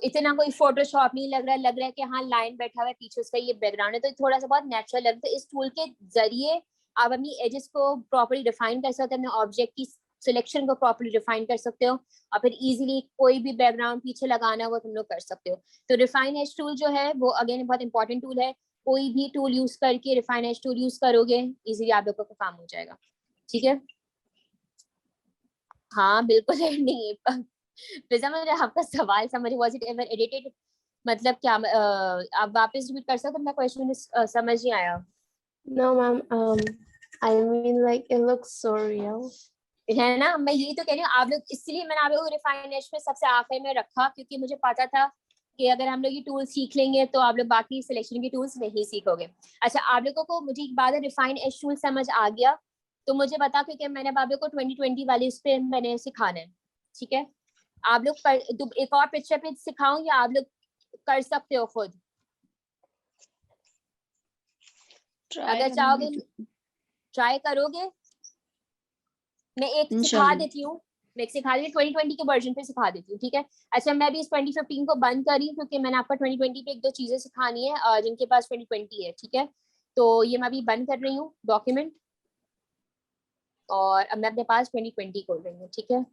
Speaker 1: इतना कोई फोटोशॉप नहीं लग रहा है, लग रहा है कि हाँ लाइन बैठा हुआ है पीछे उसका ये बैकग्राउंड है, तो थोड़ा सा बहुत नेचुरल लगता है। इस टूल के जरिए आप अपनी एजेस को प्रॉपर्ली डिफाइन कर सकते हो, अपने ऑब्जेक्ट की सिलेक्शन को प्रॉपर्ली डिफाइन कर सकते हो, और फिर इजीली कोई भी बैकग्राउंड पीछे लगाना वो तुम लोग कर सकते हो। तो रिफाइन एज टूल जो है वो अगेन बहुत इंपॉर्टेंट टूल है। कोई भी टूल यूज करके, रिफाइन एज टूल यूज करोगे, इजीली आप लोगों का काम हो जाएगा। ठीक है, हाँ बिल्कुल नहीं है। फिजा मुझे आपका सवाल समझ, वाज इट एवर एडिटेड, मतलब क्या आप वापस रिपीट कर सकते हो? मेरा क्वेश्चन समझ नहीं आया।
Speaker 4: No, ma'am. I mean, like, it looks so real.
Speaker 1: है ना, मैं यही तो कह रही हूँ आप लोग, इसलिए मैंने आप लोगों को रिफाइन एज पे सबसे आखिर में रखा, क्योंकि मुझे पता था कि अगर हम लोग ये टूल सीख लेंगे तो आप लोग बाकी सिलेक्शन के टूल्स नहीं सीखोगे। अच्छा, आप लोगों को मुझे एक बात है, रिफाइन एज टूल समझ आ गया तो मुझे बता, क्योंकि मैंने आप लोग को 2020 वाले उस पे मैंने सिखाना है। ठीक है, आप लोग एक और पिक्चर पे सिखाऊं या आप लोग कर सकते हो खुद? अगर चाहोगे ट्राई करोगे, मैं एक सिखा
Speaker 3: इंशाल्लाह।
Speaker 1: देती हूँ, मैं एक सिखा देती हूँ 2020 के वर्जन पे सिखा देती हूँ। ठीक है, अच्छा मैं भी इस 2015 को बंद कर रही हूँ क्योंकि मैंने आपका 2020 पे एक दो चीजें सिखानी है जिनके पास 2020 है। ठीक है, तो ये मैं अभी बंद कर रही हूँ डॉक्यूमेंट, और अब मैं अपने पास 2020 खोल रही हूँ। ठीक है,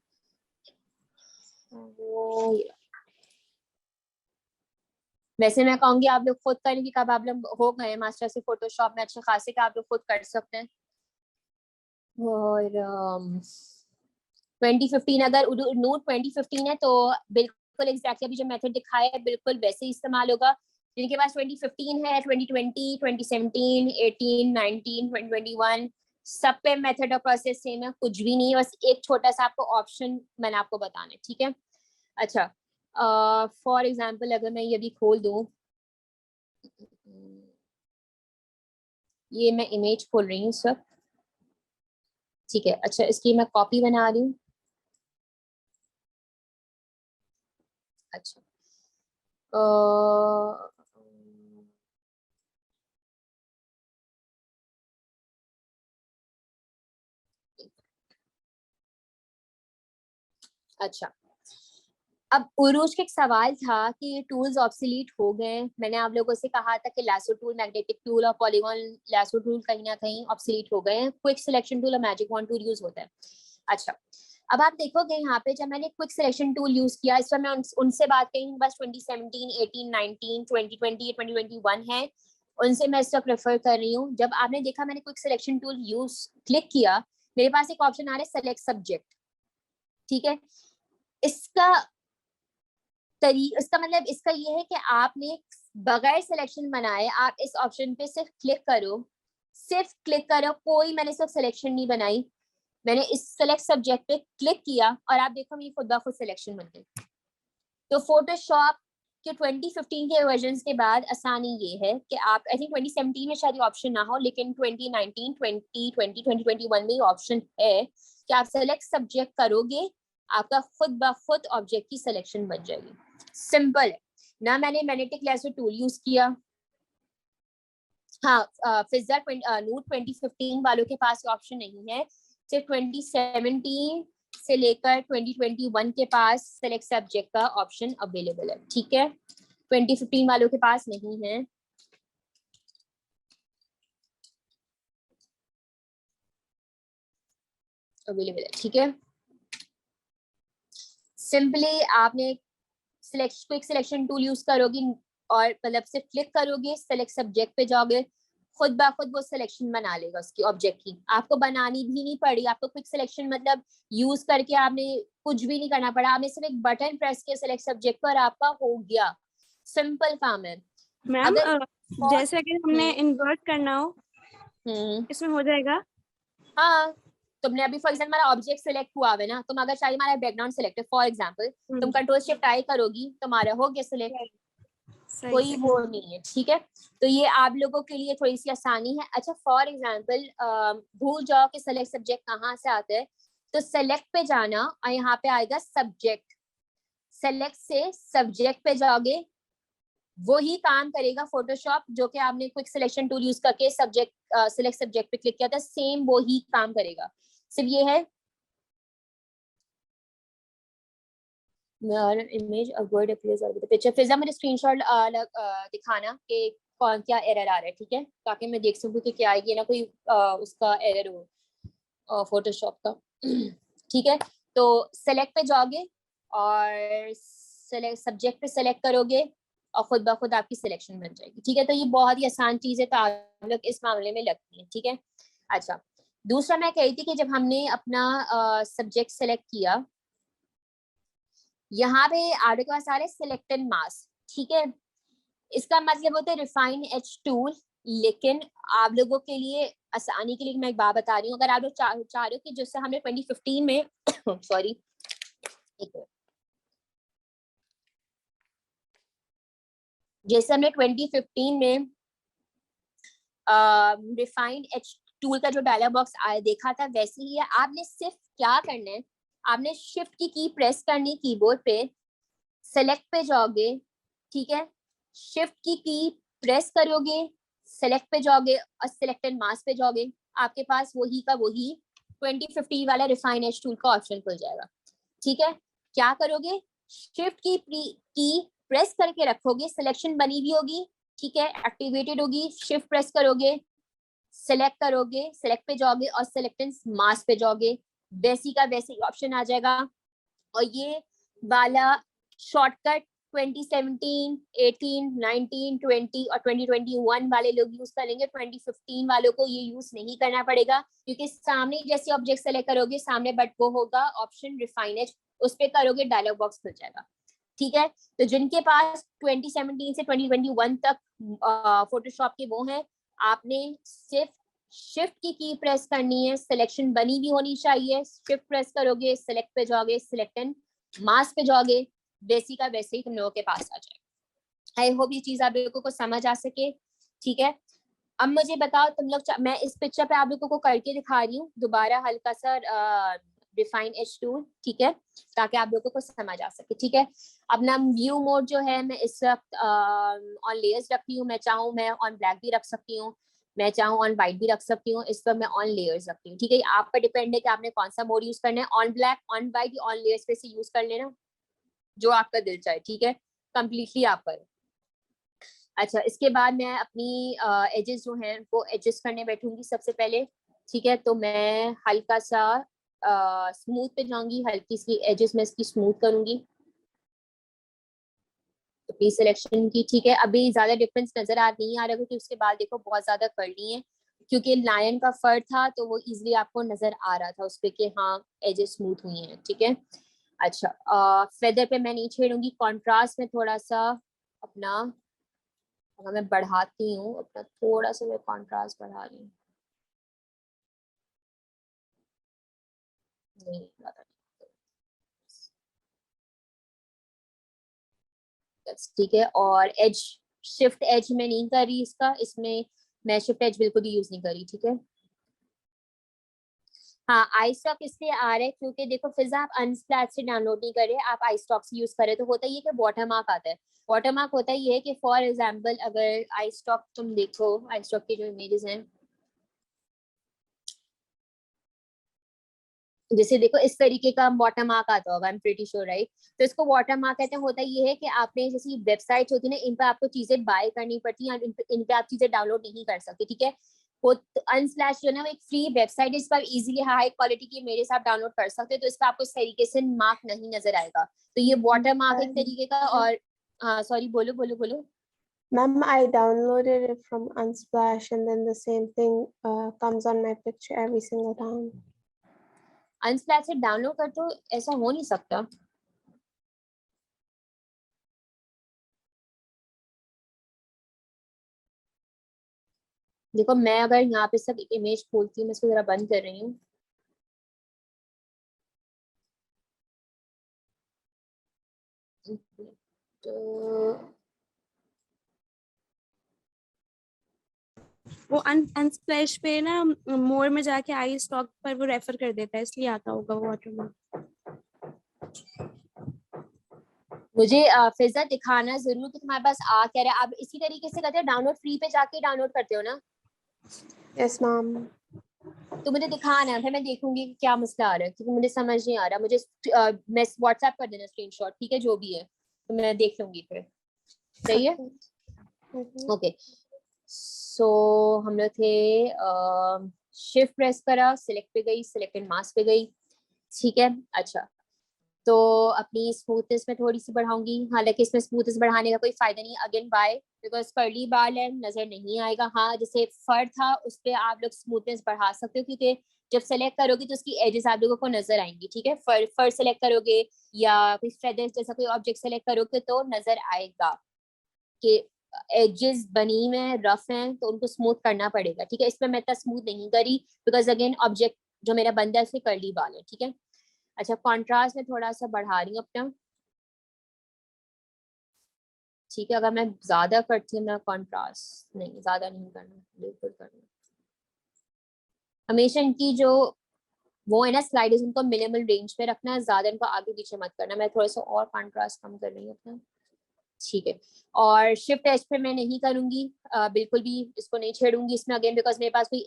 Speaker 1: वैसे मैं कहूंगी आप लोग खुद करें कि कब आप लोग हो गए मास्टर से फोटोशॉप में अच्छे खासे का आप लोग खुद कर सकते हैं। और 2015 अगर नोट 2015 है तो बिल्कुल एग्जैक्टली अभी जो मेथड दिखाया है बिल्कुल वैसे ही इस्तेमाल होगा। जिनके पास 2015 है, 2020, 2017, 18, 19, 2021 सब पे मेथड और प्रोसेस सेम है, कुछ भी नहीं है, बस एक छोटा सा आपको ऑप्शन मैंने आपको बताना है। ठीक है, अच्छा फॉर एग्जाम्पल अगर मैं ये भी खोल दूं, ये मैं इमेज खोल रही हूँ सब। ठीक है, अच्छा इसकी मैं कॉपी बना रही हूँ। अच्छा अच्छा, अब उरूज का एक सवाल था कि टूल्स ऑब्सोलीट हो गए। मैंने आप लोगों से कहा था कि लासो टूल, मैग्नेटिक टूल और पॉलीगॉन लासो टूल कहीं ना कहीं ऑब्सोलीट हो गए हैं। क्विक सिलेक्शन टूल और मैजिक वॉन्ड टूल यूज होता है। अच्छा, अब आप देखोगे यहाँ पे जब मैंने क्विक सिलेक्शन टूल यूज किया, इस पर मैं उनसे बात करी बस 2017, 18, 19, 2020, 2021 है, उनसे मैं इस वक्त रेफर कर रही हूँ। जब आपने देखा मैंने quick selection tool use click किया, मेरे पास एक ऑप्शन आ रहा है सेलेक्ट सब्जेक्ट। ठीक है, इसका इसका मतलब इसका ये है कि आपने बगैर सिलेक्शन बनाए आप इस ऑप्शन पे सिर्फ क्लिक करो, सिर्फ क्लिक करो, कोई मैंने सिर्फ सिलेक्शन नहीं बनाई, मैंने इस सेलेक्ट सब्जेक्ट पे क्लिक किया और आप देखो मेरी खुद ब खुद सिलेक्शन बन गई। तो फोटोशॉप के 2015 के वर्जन के बाद आसानी ये है कि आप, आई थिंक 2017 में शायद ऑप्शन ना हो, लेकिन 2019, 2020, 2021 में ऑप्शन है कि आप सेलेक्ट सब्जेक्ट करोगे, आपका खुद ब खुद ऑब्जेक्ट की सिलेक्शन बन जाएगी। सिंपल है ना। मैंने मैग्नेटिक लेजर टूल यूज किया, हाँ फिजा नोट 2015 वालों के पास ऑप्शन नहीं है, सिर्फ 2017 से लेकर 2021 के पास सेलेक्ट सब्जेक्ट का ऑप्शन अवेलेबल है। ठीक है, 2015 वालों के पास नहीं है। अवेलेबल है। ठीक है, सिंपली आपने क्विक सिलेक्शन टूल यूज करोगी और मतलब सिर्फ क्लिक करोगे, सेलेक्ट सब्जेक्ट पे जाओगे, खुद ब खुद वो सिलेक्शन बना लेगा उसकी ऑब्जेक्ट की, आपको बनानी भी नहीं पड़ी। आपको क्विक सिलेक्शन मतलब यूज करके आपने कुछ भी नहीं करना पड़ा, आपने सिर्फ एक बटन प्रेस किया सेलेक्ट सब्जेक्ट पर, आपका हो गया। सिंपल काम है।
Speaker 2: मैम
Speaker 1: अगर
Speaker 2: जैसे अगर हमने इन्वर्ट करना हो इसमें हो जाएगा?
Speaker 1: हाँ, तुमने अभी फॉर एग्जाम्पल हमारा ऑब्जेक्ट सिलेक्ट हुआ है ना, तुम अगर चाहिए हमारा बैकग्राउंड सिलेक्ट है फॉर एग्जाम्पल, तुम कंट्रोल शिफ्ट आई करोगी, तुम्हारा हो गया सिलेक्ट, कोई वो नहीं है। ठीक है, तो ये आप लोगों के लिए थोड़ी सी आसानी है। अच्छा फॉर एग्जाम्पल भूल जाओ कि सेलेक्ट सब्जेक्ट कहाँ से आता है, तो सेलेक्ट पे जाना और यहाँ पे आएगा सब्जेक्ट, सेलेक्ट से सब्जेक्ट पे जाओगे, वो ही काम करेगा फोटोशॉप जो कि आपने क्विक सिलेक्शन टूल यूज करके सब्जेक्ट सिलेक्ट सब्जेक्ट पे क्लिक किया था, सेम वो ही काम करेगा। सिर्फ ये है image a word appears on the picture. Fiza मुझे स्क्रीनशॉट दिखाना कि कौन क्या एरर आ रहा है, ठीक है, ताकि मैं देख सकूं कि क्या आएगी ना कोई उसका एरर हो फोटोशॉप का। ठीक है, तो सेलेक्ट पे जाओगे और सेलेक्ट सब्जेक्ट पे सेलेक्ट करोगे और खुद ब खुद आपकी सिलेक्शन बन जाएगी। ठीक है, तो ये बहुत ही आसान चीज है, तो आप लोग इस मामले में लगती है। ठीक है, अच्छा दूसरा मैं कही थी कि जब हमने अपना सब्जेक्ट सेलेक्ट किया, यहाँ पे आपके पास आ रहे सिलेक्टेड मास्क। ठीक है, इसका मतलब होता है रिफाइन एच टूल, लेकिन आप लोगों के लिए आसानी के लिए मैं एक बात बता रही हूँ, अगर आप लोग चाह रहे हो कि जिससे हमने 2015 में सॉरी जैसे हमने 2015 में रिफाइंड एच टूल का जो डायलॉग बॉक्स देखा था, वैसे ही है। आपने सिर्फ क्या करना है, आपने शिफ्ट की प्रेस करनी कीबोर्ड पे, सेलेक्ट पे जाओगे। ठीक है, शिफ्ट की प्रेस करोगे, सेलेक्ट पे जाओगे और सिलेक्टेड मास्क पे जाओगे, आपके पास वही का वही 2050 वाला रिफाइन एच टूल का ऑप्शन खुल जाएगा। ठीक है, क्या करोगे, शिफ्ट की प्रेस करके रखोगे, सिलेक्शन बनी हुई होगी। ठीक है, एक्टिवेटेड होगी, शिफ्ट प्रेस करोगे, सेलेक्ट करोगे, सेलेक्ट पे जाओगे और सिलेक्टेड मास्क पे जाओगे, वैसी का वैसे ऑप्शन आ जाएगा। और ये वाला शॉर्टकट 2017, 18, 19, 20 और 2021 वाले लोग यूज करेंगे। 2015 वालों को ये यूज नहीं करना पड़ेगा, क्योंकि सामने जैसे ऑब्जेक्ट सेलेक्ट करोगे, सामने बट वो होगा ऑप्शन रिफाइनेज, उस पे करोगे, डायलॉग बॉक्स खुल जाएगा। ठीक है, तो जिनके पास 2017 से 2021 तक फोटोशॉप के वो हैं, आपने सिर्फ शिफ्ट की प्रेस करनी है, सिलेक्शन बनी भी होनी चाहिए, शिफ्ट प्रेस करोगे, सिलेक्ट पे जाओगे, सिलेक्ट एंड मास्क पे जाओगे, वैसी का वैसे ही तुम लोगों के पास आ जाएगा। आई होप ये चीज आप लोगों को समझ आ सके। ठीक है, अब मुझे बताओ तुम लोग, मैं इस पिक्चर पे आप लोगों को करके दिखा रही हूँ दोबारा हल्का सा रिफाइन एच टूल। ठीक है, ताकि आप लोगों को समझ आ सके। ठीक है, अपना व्यू मोड जो है मैं इस वक्त ऑन लेयर्स रखती हूँ, मैं चाहूँ मैं ऑन ब्लैक भी रख सकती हूँ, मैं चाहूँ ऑन वाइट भी रख सकती हूँ, इस वक्त मैं ऑन लेयर्स रखती हूँ। ठीक है, आप पर डिपेंड है कि आपने कौन सा मोड यूज करना है, ऑन ब्लैक, ऑन वाइट या ऑन लेयर्स पे से यूज कर लेना, जो आपका दिल चाहे। ठीक है, कंप्लीटली आप पर। अच्छा, इसके बाद मैं अपनी एजेस जो हैं वो एडजस्ट करने बैठूंगी सबसे पहले। ठीक है, तो मैं हल्का सा स्मूथ पे जाऊंगी, हल्की सी एजेस में इसकी स्मूथ करूंगी अपनी सिलेक्शन की। ठीक है, अभी ज्यादा डिफरेंस नजर आ नहीं आ रहा, क्योंकि उसके बाद देखो बहुत ज्यादा कर्ली है, क्योंकि लायन का फर था तो वो इजीली आपको नजर आ रहा था उस पे कि हाँ एजेस स्मूथ हुई हैं। ठीक है, अच्छा फेदर पे मैं नहीं छेड़ूंगी, कॉन्ट्रास्ट में थोड़ा सा अपना, अगर मैं बढ़ाती हूँ अपना, थोड़ा सा मैं कॉन्ट्रास्ट बढ़ा रही हूँ, नहीं ज्यादा, ठीक है। और एज, शिफ्ट एज में नहीं कर रही इसका, इसमें मैं शिफ्ट एज बिल्कुल भी यूज नहीं करी। ठीक है, हाँ आई स्टॉक इसलिए आ रहा है क्योंकि देखो फिजा आप अनस्प्लैश से डाउनलोड नहीं करे, आप आई स्टॉक से यूज करे, तो होता ही है कि वाटर मार्क आता है। वाटर मार्क होता ही है कि फॉर एग्जाम्पल अगर आई स्टॉक तुम देखो, आई स्टॉक की जो इमेजेस हैं, जैसे देखो इस तरीके का वाटर मार्क आता होगा, I am pretty sure right. तो इसको वाटर मार्क कहते हैं। होता ये है कि आपने जैसी वेबसाइट होती है ना, इन पे आपको चीजें बाय करनी पड़ती हैं, इन पे आप चीजें डाउनलोड नहीं कर सकते। ठीक है, वो अनस्लैश जो है ना, वो एक फ्री वेबसाइट है, इस पर इजीली हाई क्वालिटी की मेरे साथ डाउनलोड कर सकते हैं, तो इस पर आपको इस तरीके से मार्क नहीं नजर आएगा। तो ये वाटर मार्क एक तरीके का। और हाँ सॉरी, बोलो बोलो बोलो।
Speaker 4: Ma'am, I downloaded it from Unsplash and then the same thing comes on my picture every single time.
Speaker 1: अनस्लैश से डाउनलोड कर, तो ऐसा हो नहीं सकता। देखो मैं अगर यहाँ पे सब इमेज खोलती हूँ, मैं इसको जरा बंद कर रही हूँ। तो
Speaker 2: वो अनस्प्लैश पे ना मोर में जाके आई स्टॉक पर वो रेफर कर देता है, इसलिए आता होगा वो वाटरमार्क।
Speaker 1: मुझे फिजा दिखाना जरूर कि तुम्हारे पास आ क्या रहा है। आप इसी तरीके से करते हो, डाउनलोड फ्री पे जाके डाउनलोड करते हो ना?
Speaker 4: Yes, ma'am.
Speaker 1: तो मुझे दिखाना है, फिर मैं देखूंगी कि क्या मसला आ रहा है, क्योंकि मुझे समझ नहीं आ रहा। मुझे मैं व्हाट्सएप कर देना स्क्रीनशॉट, ठीक है, जो भी है, तो मैं देख लूंगी फिर। सही है, ओके। सो हम लोग थे, शिफ्ट प्रेस करा, सिलेक्ट पे गई, सिलेक्टेड मास्क पे गई। ठीक है, अच्छा तो अपनी स्मूथनेस में थोड़ी सी बढ़ाऊंगी, हालांकि इसमें स्मूथनेस बढ़ाने का कोई फायदा नहीं, अगेन बाय बिकॉज कर्ली बाल है, नजर नहीं आएगा। हाँ, जैसे फर था उस पर आप लोग स्मूथनेस बढ़ा सकते हो, क्योंकि जब सेलेक्ट करोगे तो उसकी एजेस आप लोगों को नजर आएंगी, ठीक है। फर फर सेलेक्ट करोगे या कोई फेदर्स जैसा कोई ऑब्जेक्ट सेलेक्ट करोगे तो नजर आएगा कि एजेस बनी में रफ हैं, तो उनको स्मूथ करना पड़ेगा, ठीक है। इसमें मैं इतना स्मूथ नहीं करी बिकॉज अगेन ऑब्जेक्ट जो मेरा बंदा है उसके कर्ली बाल है, ठीक है। अच्छा, कॉन्ट्रास्ट में थोड़ा सा बढ़ा रही हूँ अपना, ठीक है। अगर मैं ज्यादा करती हूँ ना कॉन्ट्रास्ट, नहीं ज्यादा नहीं करना, बिल्कुल करना। हमेशा इनकी जो वो है ना स्लाइडर्स, उनको मिनिमल रेंज पे रखना है, ज्यादा इनको आगे पीछे मत करना। मैं थोड़ा सा और कॉन्ट्रास्ट कम कर रही हूँ अपना, ठीक है। और शिफ्ट एज पे मैं नहीं करूंगी, बिल्कुल भी इसको नहीं छेड़ूंगी इसमें, अगेन बिकॉज मेरे पास कोई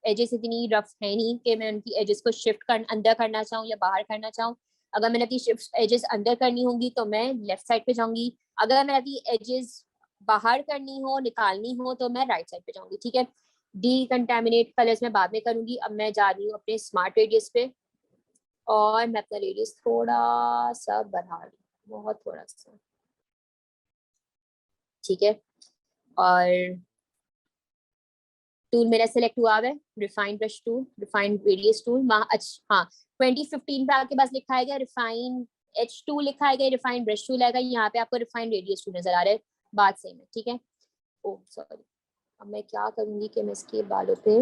Speaker 1: एजेस इतनी रफ है नहीं कि मैं उनकी एजेस को शिफ्ट कर अंदर करना चाहूँ या बाहर करना चाहूँ। अगर मैंने अपनी शिफ्ट एजेस अंदर करनी होंगी तो मैं लेफ्ट साइड पे जाऊंगी, अगर मैंने अपनी एजेस बाहर करनी हो, निकालनी हो, तो मैं राइट साइड पे जाऊंगी, ठीक है। डीकंटामिनेट कलर्स में बाद में करूंगी। अब मैं जा रही हूँ अपने स्मार्ट रेडियस पे, और मैं अपना रेडियस थोड़ा सा बढ़ा रही हूँ, बहुत थोड़ा सा, ठीक है। और टूल मेरा सेलेक्ट हुआ है, refine brush tool, refine radius tool. अच्छा हाँ, 2015 पे आपके पास लिखा है रिफाइन एच टू लिखा है, रिफाइन ब्रश टूल आएगा, यहाँ पे आपको रिफाइन रेडियस टूल नजर आ रहा है, बात सेम है, ठीक है। ओ सॉरी, अब मैं क्या करूंगी कि मैं इसके बालों पे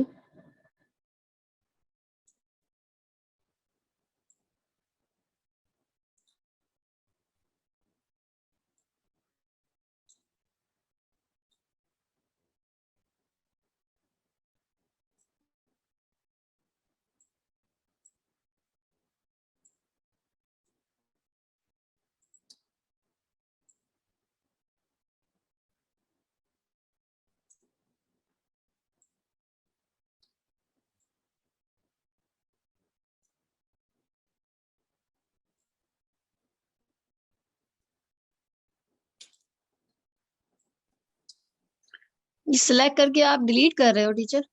Speaker 3: ये सिलेक्ट करके आप डिलीट कर रहे हो टीचर?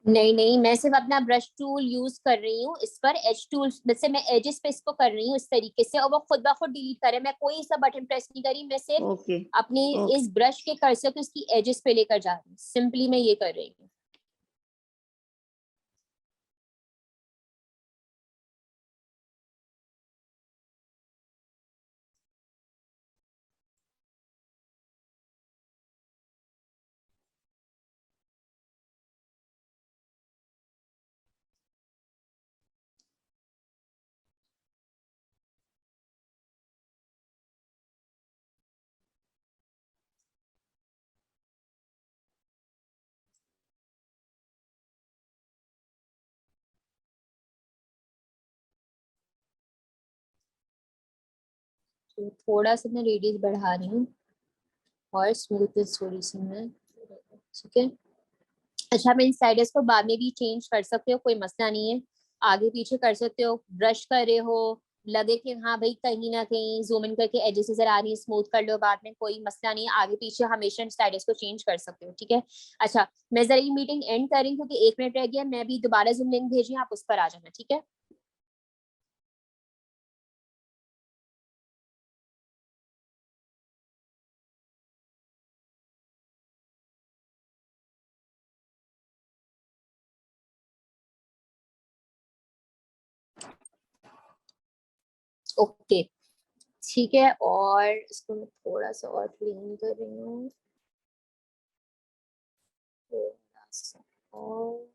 Speaker 1: नहीं नहीं, मैं सिर्फ अपना ब्रश टूल यूज कर रही हूँ इस पर, एज टूल से मैं एजेस पे इसको कर रही हूँ इस तरीके से, और वो खुद ब खुद डिलीट करे। मैं कोई सा बटन प्रेस नहीं करी, मैं सिर्फ
Speaker 3: ओके
Speaker 1: अपनी
Speaker 3: ओके।
Speaker 1: इस ब्रश के कर्सर को इसकी एजेस पे लेकर जा रही हूँ, सिंपली मैं ये कर रही हूँ। तो थोड़ा सा मैं रेडियस बढ़ा रही हूँ और स्मूथनेस थोड़ी सी मैं, ठीक है। अच्छा, आप इन साइडर्स को बाद में भी चेंज कर सकते हो, कोई मसला नहीं है, आगे पीछे कर सकते हो। ब्रश कर रहे हो, लगे कि हाँ भाई कहीं ना कहीं जूम इन करके एजेस नजर आ रही है, स्मूथ कर लो बाद में, कोई मसला नहीं है, आगे पीछे हमेशा साइडर्स को चेंज कर सकते हो, ठीक है। अच्छा, मैं जरा ये मीटिंग एंड कर रही हूँ क्योंकि 1 मिनट रह गया, मैं अभी दोबारा जूम लिंक भेजी, आप उस पर आ जाना, ठीक है। ओके, ठीक है। और इसको मैं थोड़ा सा और क्लीन कर रही हूँ, थोड़ा सा और।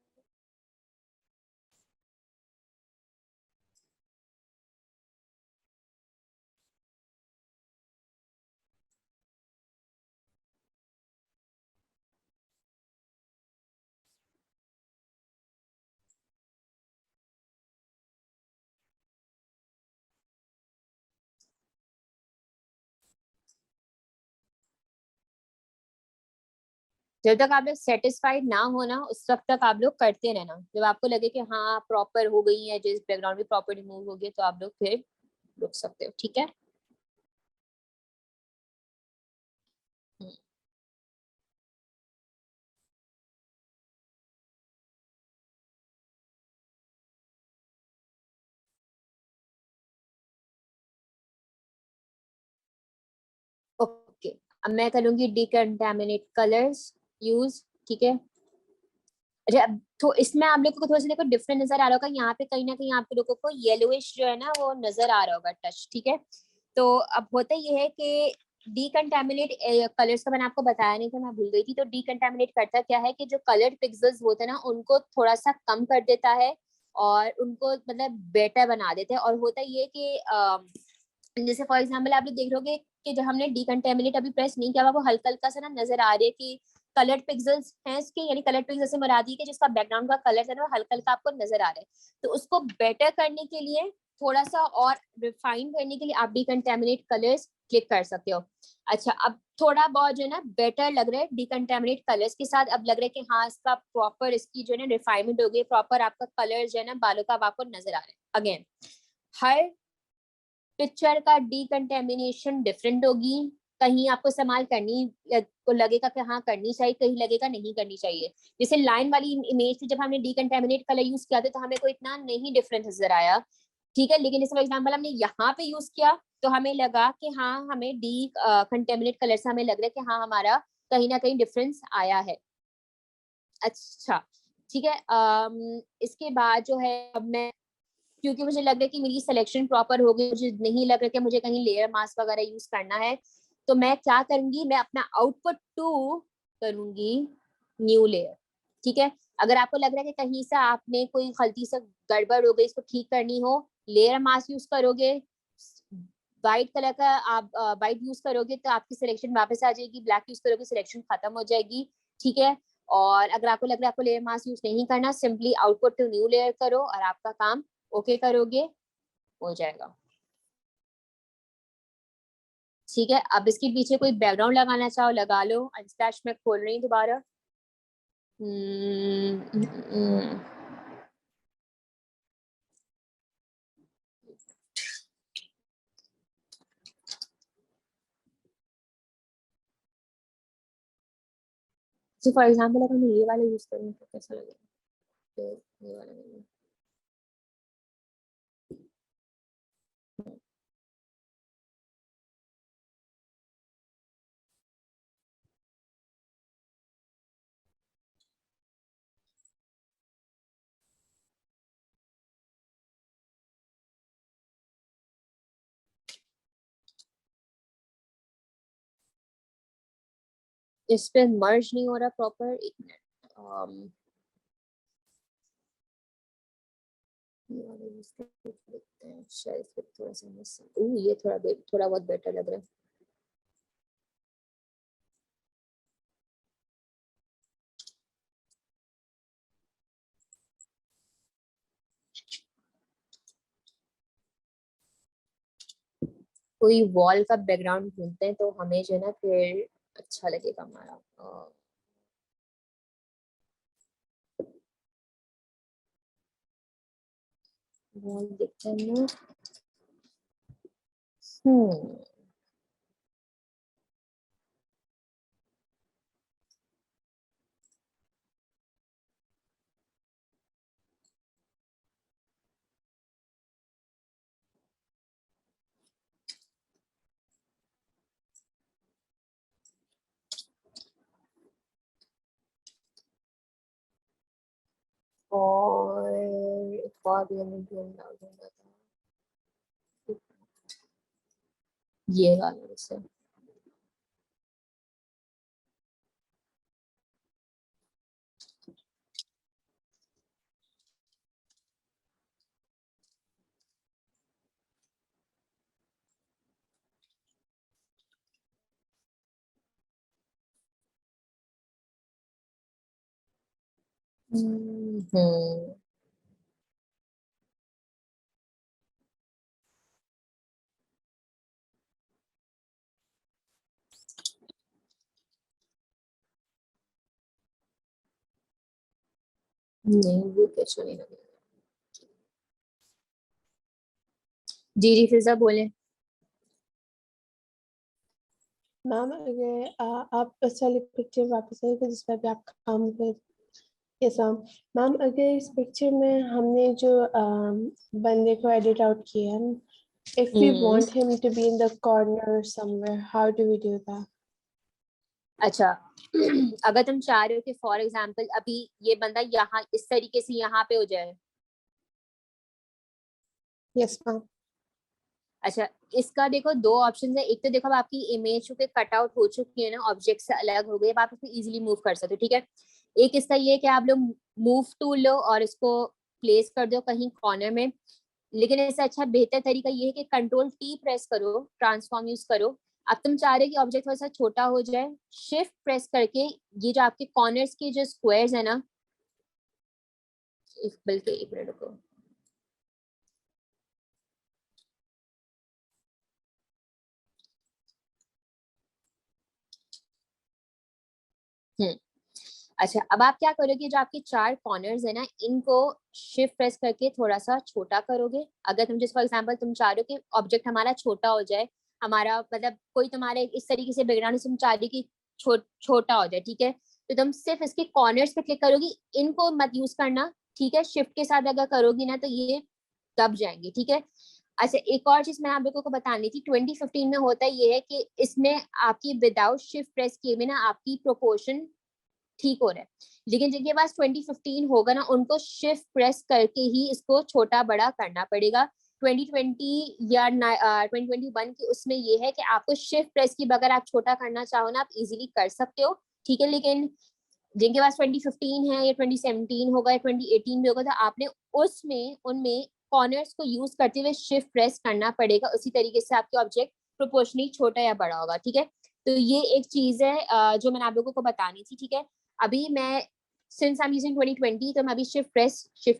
Speaker 1: जब तक आप लोग सेटिस्फाइड ना हो ना, उस वक्त तक आप लोग करते रहना, जब आपको लगे कि हाँ प्रॉपर हो गई है, जिस बैकग्राउंड भी प्रॉपर रिमूव हो गया, तो आप लोग फिर रुक सकते हो, ठीक है। अब मैं करूंगी डिकंटामिनेट कलर्स यूज, ठीक है। अच्छा, तो इसमें आप लोगों को थोड़ा सा देखो डिफरेंट नजर आ रहा होगा, यहाँ पे कहीं ना कहीं आप लोगों को येलोइश जो है ना वो नजर आ रहा होगा टच, ठीक है। तो अब होता ये है कि डीकंटामिनेट कलर्स का मैंने आपको बताया नहीं था, मैं भूल गई थी। तो डीकंटामिनेट करता क्या है कि जो कलर्ड पिक्सेल्स होते हैं ना उनको थोड़ा सा कम कर देता है और उनको मतलब बेटर बना देते हैं। और होता ये कि जैसे फॉर एग्जाम्पल आप लोग देख रहे कि जब हमने डीकंटामिनेट अभी प्रेस नहीं किया वो हल्का हल्का सा ना नजर आ रही है कि कलर्ड पिक्सेल्स हैं इसके, यानी कलर्ड पिक्सेल्स से मुराद है कि जिसका बैकग्राउंड का कलर है ना हल्का हल्का आपको नजर आ रहा है। तो उसको बेटर करने के लिए, थोड़ा सा और रिफाइन करने के लिए आप डीकंटामिनेट कलर्स क्लिक कर सकते हो। अच्छा, अब थोड़ा बहुत जो है ना बेटर लग रहा है डीकंटामिनेट कलर्स के साथ। अब लग रहा है कि हाँ इसका प्रॉपर इसकी जो है ना रिफाइनमेंट हो गई, प्रॉपर आपका कलर जो है ना बालों का आपको नजर आ रहा है। अगेन हर पिक्चर का डीकंटेमिनेशन डिफरेंट होगी, कहीं आपको इस्तेमाल करनी को लगेगा कि हाँ करनी चाहिए, कहीं लगेगा नहीं करनी चाहिए। जैसे लाइन वाली इमेज थी, जब हमने डीकंटेमिनेट कलर यूज किया था तो हमें कोई इतना नहीं डिफरेंस नजर आया, ठीक है। लेकिन जैसे फॉर एग्जाम्पल हमने यहाँ पे यूज किया तो हमें लगा कि हाँ हमें डीकंटेमिनेट कलर से हमें लग रहा है कि हाँ हमारा कहीं ना कहीं डिफरेंस आया है। अच्छा ठीक है, इसके बाद जो है अब मैं, क्योंकि मुझे लग रहा है कि मेरी सिलेक्शन प्रॉपर हो गई, मुझे नहीं लग रहा कि मुझे कहीं लेयर मास्क वगैरह यूज करना है, तो मैं क्या करूंगी, मैं अपना आउटपुट टू करूंगी न्यू लेयर, ठीक है। अगर आपको लग रहा है कि कहीं से आपने कोई गलती से गड़बड़ हो गई, इसको ठीक करनी हो, लेयर मास्क यूज करोगे, व्हाइट कलर का आप व्हाइट यूज करोगे तो आपकी सिलेक्शन वापस आ जाएगी, ब्लैक यूज करोगे सिलेक्शन खत्म हो जाएगी, ठीक है। और अगर आपको लग रहा है आपको लेयर मास्क यूज नहीं करना, simply output to new layer करो और आपका काम ओके करोगे, हो जाएगा, ठीक है। अब इसके पीछे कोई बैकग्राउंड लगाना चाहो लगा लो। अनस्प्लैश में खोल रही हूँ दोबारा। फॉर एग्जाम्पल अगर मैं ये वाला यूज करूँ तो कैसा लगेगा, तो ये वाला नहीं। इस पे मर्ज नहीं हो रहा प्रॉपर, एक मिनट, ये वाला यूज करके देखते हैं, शायद फिर थोड़ा सा मिस, ये थोड़ा बहुत बेटर लग रहा है। कोई वॉल का बैकग्राउंड ढूंढते हैं तो हमें जो है ना फिर अच्छा लगेगा हमारा। वॉल देखते हैं ना। और एक और भी हमें ढूंढना था, ये वाला जैसे। नहीं वो कैसा नहीं लगेगा। जी जी फिजा बोले।
Speaker 4: मैम अगर आप इस वाली पिक्चर वापस आइए जिस पर भी आप काम कर। Yes ma'am. मैम अगर इस पिक्चर में हमने जो बंदे को एडिट आउट किया है, if we want him to be in the corner somewhere, how do we do that?
Speaker 1: अच्छा अगर तुम चाह रहे हो कि फॉर एग्जाम्पल अभी ये बंदा यहाँ इस तरीके से यहाँ पे हो जाए,
Speaker 4: यस मैम।
Speaker 1: अच्छा इसका देखो दो ऑप्शन है। एक तो देखो अब आपकी इमेज के कट आउट हो चुकी है ना, ऑब्जेक्ट से अलग हो गई, अब आप इसको इजीली मूव कर सकते हो, ठीक है। एक इसका ये है कि आप लोग मूव टूल लो और इसको प्लेस कर दो कहीं कॉर्नर में, लेकिन इससे अच्छा बेहतर तरीका ये है कि कंट्रोल टी प्रेस करो, ट्रांसफॉर्म यूज करो। अब तुम चाह रहे हो कि ऑब्जेक्ट थोड़ा सा छोटा हो जाए, शिफ्ट प्रेस करके ये जो आपके कॉर्नर्स के जो स्क्वायर्स है ना, बल्कि एक मिनट रुको, अच्छा अब आप क्या करोगे, जो आपके चार कॉर्नर्स है ना इनको शिफ्ट प्रेस करके थोड़ा सा छोटा करोगे। अगर तुम जैसे फॉर एग्जांपल तुम चाह रहे हो कि ऑब्जेक्ट हमारा छोटा हो जाए, हमारा मतलब कोई तुम्हारे इस तरीके से बैकग्राउंड से तुम चाह रही कि छोटा हो जाए, ठीक है, तो तुम सिर्फ इसके कॉर्नर्स पे क्लिक करोगी, इनको मत यूज करना, ठीक है। शिफ्ट के साथ अगर करोगी ना तो ये दब जाएंगे, ठीक है। अच्छा एक और चीज मैं आप लोगों को बतानी थी, 2015 में होता ये है कि इसमें आपकी विदाउट शिफ्ट प्रेस किए में ना आपकी प्रोपोर्शन ठीक हो रहा है, लेकिन जिनके पास 2015 होगा ना उनको शिफ्ट प्रेस करके ही इसको छोटा बड़ा करना पड़ेगा। 2020 या 2021 की उसमें ये है कि आपको शिफ्ट प्रेस की बगैर आप छोटा करना चाहो ना आप इजीली कर सकते हो, ठीक है। लेकिन जिनके पास 2015 है या 2017 होगा या 2018 भी होगा तो आपने उसमें उनमें कॉर्नर्स को यूज करते हुए शिफ्ट प्रेस करना पड़ेगा, उसी तरीके से आपके ऑब्जेक्ट प्रोपोर्शनली छोटा या बड़ा होगा, ठीक है। तो ये एक चीज है जो मैंने आप लोगों को बतानी थी, ठीक है। अभी मैं सिंस आई एम यूजिंग 2020 तो मैं अभी शिफ्ट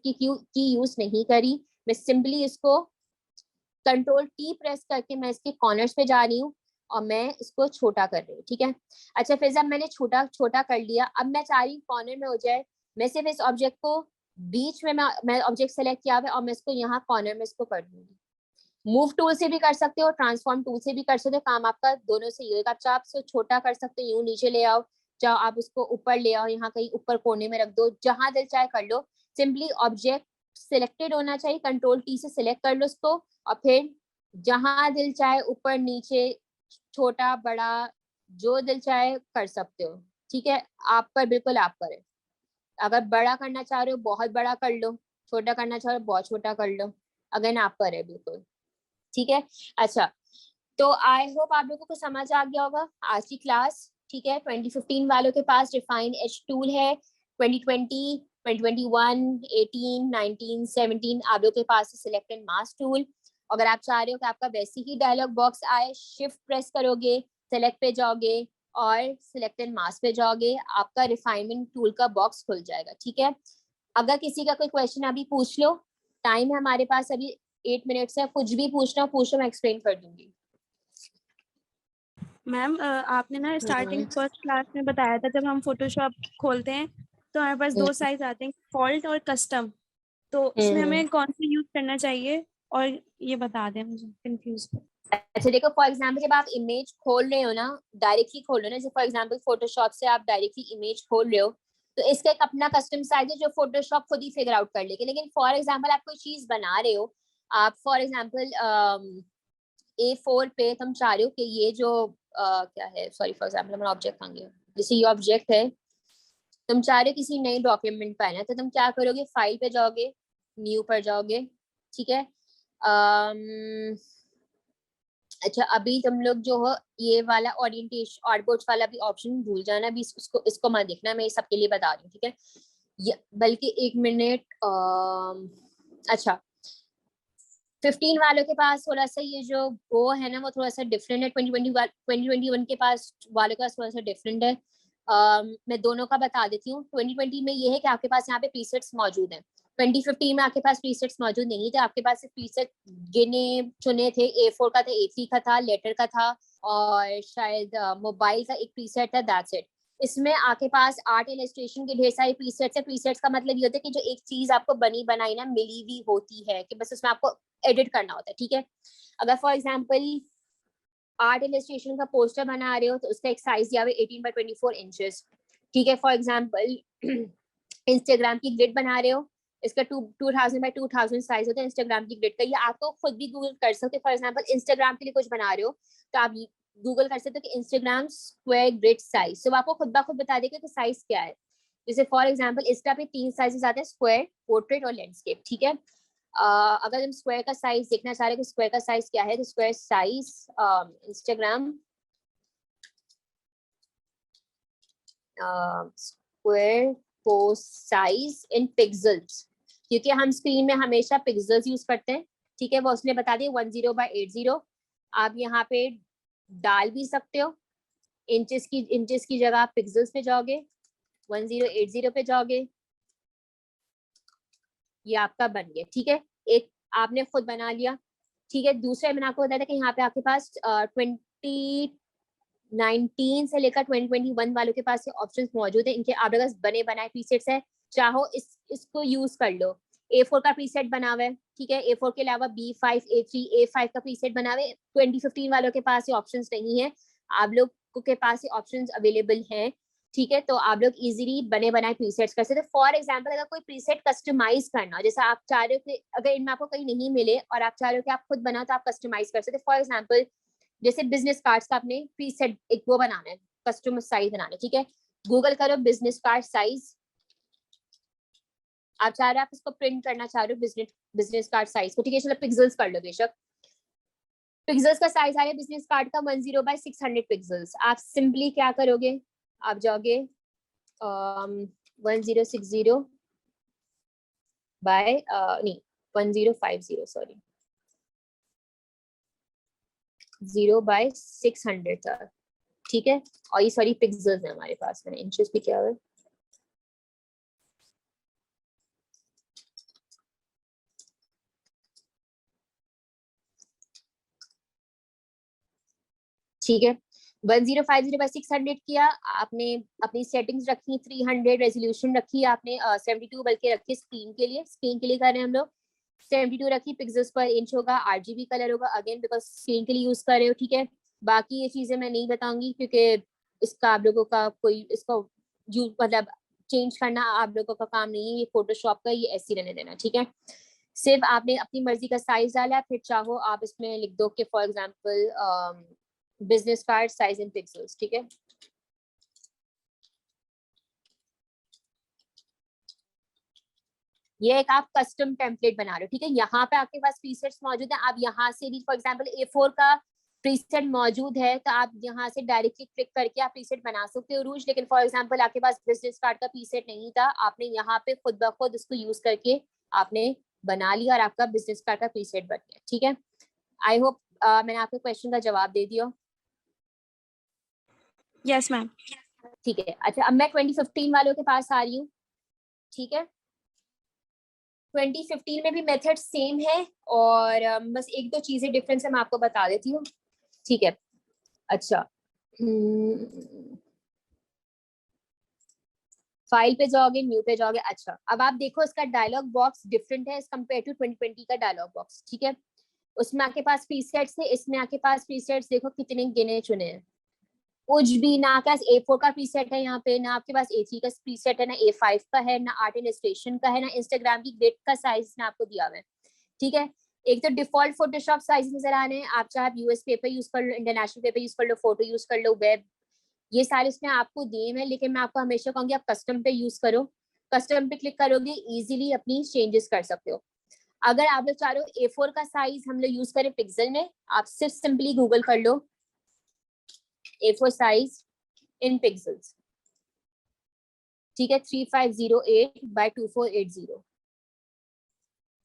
Speaker 1: की यूज नहीं करी, मैं सिंपली इसको कंट्रोल टी प्रेस करके मैं इसके कॉर्नर्स पे जा रही हूँ और मैं इसको छोटा कर रही हूँ, ठीक है। अच्छा फिर जब मैंने छोटा छोटा कर लिया, अब मैं चाह रही हूँ कॉर्नर में हो जाए, मैं सिर्फ इस ऑब्जेक्ट को बीच में मैं ऑब्जेक्ट सेलेक्ट किया हुआ और मैं इसको यहाँ कॉर्नर में इसको कर दूंगी। मूव टूल से भी कर सकते हो, ट्रांसफॉर्म टूल से भी कर सकते हो, काम आपका दोनों से ही होगा। चाहे आप इसको छोटा कर सकते हो, यूं नीचे ले आओ, चाहे आप उसको ऊपर ले आओ, यहाँ कहीं ऊपर कोने में रख दो, जहां दिल चाहे कर लो। सिंपली ऑब्जेक्ट सिलेक्टेड होना चाहिए, कंट्रोल टी से सिलेक्ट कर लो उसको और फिर जहां दिल चाहे ऊपर नीचे छोटा बड़ा जो दिल चाहे कर सकते हो, ठीक है। आप पर बिल्कुल आप पर है, अगर बड़ा करना चाह रहे हो बहुत बड़ा कर लो, छोटा करना चाह रहे हो बहुत छोटा कर लो, अगर आप पर है बिल्कुल, ठीक है। अच्छा तो आई होप आप लोगों को समझ आ गया होगा आज की क्लास, ठीक है। 2015 वालों के पास रिफाइन एच टूल है, 2020 2021 18 19 17 आप लोगों के पास सिलेक्ट एंड मास्क टूल। अगर आप चाह रहे हो कि आपका वैसे ही डायलॉग बॉक्स आए, शिफ्ट प्रेस करोगे, सेलेक्ट पे जाओगे और सिलेक्ट एंड मास्क पे जाओगे, आपका रिफाइनमेंट टूल का बॉक्स खुल जाएगा, ठीक है। अगर किसी का कोई क्वेश्चन अभी पूछ लो, टाइम है हमारे पास अभी 8 मिनट्स है, कुछ भी पूछना पूछो, मैं एक्सप्लेन कर दूंगी।
Speaker 2: मैम आपने ना स्टार्टिंग फर्स्ट क्लास में बताया था जब हम फोटोशॉप खोलते हैं तो हमारे पास दो साइज आते हैं, फॉल्ट और कस्टम, तो इसमें हमें कौन सा यूज करना चाहिए और ये बता दें, मुझे कंफ्यूज।
Speaker 1: अच्छा देखो फॉर एग्जांपल जब आप इमेज खोल रहे हो ना, डायरेक्टली खोल रहे हो ना, जैसे फॉर एग्जांपल फोटोशॉप से आप डायरेक्टली इमेज खोल रहे हो तो इसका एक अपना कस्टम साइज है जो फोटोशॉप खुद ही फिगर आउट कर लेगी। लेकिन फॉर एग्जांपल आप कोई चीज बना रहे हो, आप फॉर एग्जांपल A4 पे तुम चाह रहे हो कि ये जो क्या है, सॉरी फॉर एग्जांपल हमारा ऑब्जेक्ट कहाँ गया, जैसे ये ऑब्जेक्ट है, तुम चाह रहे हो किसी नई डॉक्यूमेंट पे आना, तो तुम क्या करोगे, फाइल पे जाओगे, न्यू पर जाओगे, ठीक है। अच्छा अभी तुम लोग जो हो ये वाला ओरिएंटेशन आर्टबोर्ड वाला भी ऑप्शन भूल जाना, भी इसको मत देखना, मैं सबके लिए बता रही हूँ, ठीक है। बल्कि एक मिनट, अच्छा 15 वालों के पास थोड़ा सा ये जो वो है ना वो थोड़ा सा डिफरेंट है, 2021 के पास वालों के पास थोड़ा सा डिफरेंट है। मैं दोनों का बता देती हूँ। 2020 में ये है कि आपके पास यहाँ पे प्रीसेट्स मौजूद हैं, 2015 में आपके पास प्रीसेट्स मौजूद नहीं थे, आपके पास सिर्फ प्रीसेट गिने चुने थे, A4 का था, A3 का था, लेटर का था और शायद मोबाइल का एक प्रीसेट था, दैट्स इट। इसमें आपके पास आर्ट इलस्ट्रेशन के ढेर सारे प्रीसेट्स है। प्रीसेट्स का मतलब ये होता है कि जो एक चीज आपको बनी बनाई ना मिली हुई होती है, कि बस उसमें आपको एडिट करना होता है, ठीक है। अगर फॉर एग्जांपल आर्ट इलस्ट्रेशन का पोस्टर बना रहे हो तो उसका एक साइज दिया हुआ है 18 बाय 24 इंचेस, ठीक है। फॉर एग्जांपल इंस्टाग्राम की ग्रिड बना रहे हो, इसका 2000 बाय 2000 साइज होता है इंस्टाग्राम की ग्रिड का, ये आपको खुद भी गूगल कर सकते हो। फॉर एग्जांपल इंस्टाग्राम के लिए कुछ बना रहे हो तो आप गूगल कर सकते हो कि इंस्टाग्राम स्क्वायर ग्रिड साइज, तो आपको खुद ब खुद बता देगा कि साइज क्या है। जैसे फॉर एग्जांपल इंस्टा पे 3 साइजेस आते हैं, स्क्वायर, पोर्ट्रेट और लैंडस्केप, ठीक है। अगर हम स्क्वायर का साइज देखना चाह रहे हैं कि स्क्वायर का साइज क्या है, तो square size Instagram square post size in pixels, क्योंकि हम स्क्रीन में हमेशा पिक्सल्स यूज करते हैं, ठीक है। वो उसने बता दिया 10/80। आप यहाँ पे डाल भी सकते हो इंचेस की जगह आप पिक्सल्स पे जाओगे, 1080 पे जाओगे, ये आपका बन गया, ठीक है। एक आपने खुद बना लिया, ठीक है। दूसरा मैंने आपको बताया था कि यहाँ पे आपके पास 2019 से लेकर 2021 वालों के पास ये ऑप्शंस मौजूद है। इनके आपके पास बने बनाए प्रीसेट्स है, चाहो इसको यूज कर लो। A4 का प्रीसेट बना हुआ है, ठीक है। A4 के अलावा B5, A3, A5 का प्रीसेट बना हुआ है। 2015 वालों के पास ये ऑप्शंस नहीं है, आप लोग के पास ये ऑप्शंस अवेलेबल हैं, ठीक है। तो आप लोग इजीली बने बनाए प्रीसेट्स कर सकते हो। फॉर एग्जांपल अगर कोई प्रीसेट कस्टमाइज करना, जैसे आप चाह रहे हो कि अगर इनमें आपको कहीं नहीं मिले और आप चाह रहे हो कि आप खुद बनाओ, तो आप कस्टमाइज कर सकते हो। फॉर एग्जांपल जैसे बिजनेस कार्ड्स का आपने प्रीसेट एक वो बनाना है, कस्टमर साइज बनाना है, ठीक है। गूगल करो बिजनेस कार्ड साइज, आप चाह रहे हो आप इसको प्रिंट करना चाह रहे हो बिजनेस कार्ड साइज को, ठीक है। चलो पिक्सल्स कर लो बेशक। पिक्सल्स का साइज आ रहा है बिजनेस कार्ड का 10/600 पिक्सल्स। आप सिंपली क्या करोगे, आप जाओगे 1060 बाय नहीं 1050 सॉरी 0/600 था, ठीक है। और ये सॉरी पिक्सल्स है हमारे पास, मैंने इंचेस भी किया हुआ है। ठीक है 1050/600 किया आपने। अपनी सेटिंग्स रखी 300, रेजोल्यूशन रखी आपने 72 बल्कि रखी स्क्रीन के लिए कर रहे हैं हम लोग। 72 रखी, पिक्सल्स पर इंच होगा, RGB कलर होगा, अगेन बिकॉज स्क्रीन के लिए यूज कर रहे हो, ठीक है। बाकी ये चीजें मैं नहीं बताऊंगी क्योंकि इसका आप लोगों का कोई इसको यूज मतलब चेंज करना आप लोगों का काम नहीं है, ये फोटोशॉप का, ये ऐसे रहने देना, ठीक है। सिर्फ आपने अपनी मर्जी का साइज डाला, फिर चाहो आप इसमें लिख दो कि for example business card size in pixels, ठीक है। ये एक आप कस्टम टेम्पलेट बना रहे हो, ठीक है। यहाँ पे आपके पास प्रीसेट्स मौजूद है, आप यहाँ से भी फॉर एग्जांपल A4 का प्रीसेट मौजूद है, तो आप यहाँ से डायरेक्टली क्लिक करके आप प्रीसेट बना सकते हो रूज। लेकिन फॉर एग्जांपल आपके पास बिजनेस कार्ड का प्रीसेट नहीं था, आपने यहाँ पे खुद ब खुद इसको यूज करके आपने बना लिया और आपका बिजनेस कार्ड का प्रीसेट बन गया, ठीक है। आई होप मैंने आपके क्वेश्चन का जवाब दे दिया।
Speaker 2: Yes ma'am.
Speaker 1: ठीक है, अच्छा अब मैं 2015 वालों के पास आ रही हूँ, ठीक है। 2015 में भी मेथड सेम है और बस एक दो चीजें डिफरेंस है, मैं आपको बता देती हूँ, ठीक है। अच्छा फाइल पे जाओगे, न्यू पे जाओगे। अच्छा अब आप देखो इसका डायलॉग बॉक्स डिफरेंट है एज कम्पेयर टू 2020 का डायलॉग बॉक्स, ठीक है। उसमें आपके पास प्रीसेट्स है, इसमें आपके पास प्रीसेट्स देखो कितने गिने चुने हैं। कुछ भी ना, आपके पास A4 का प्रीसेट है यहाँ पे, ना आपके पास A3 का प्रीसेट है, ना A5 का है, ना आर्ट इलस्ट्रेशन का है, ना इंस्टाग्राम की ग्रिड का साइज ने आपको दिया हुआ है, ठीक है। एक तो डिफॉल्ट फोटोशॉप साइज नजर आ रहे हैं, आप चाहे यूएस पेपर यूज कर लो, इंटरनेशनल पेपर यूज कर लो, फोटो यूज कर लो, वेब, ये सारे इसमें आपको दिए हैं। लेकिन मैं आपको हमेशा कहूंगी आप कस्टम पे यूज करो, कस्टम पे क्लिक करोगे इजीली अपनी चेंजेस कर सकते हो। अगर आप लोग चाह रहे हो A4 का साइज हम लोग यूज करें पिक्सल में, आप सिर्फ सिंपली गूगल कर लो A4 साइज इन पिक्सल्स, ठीक है। 3508/2480,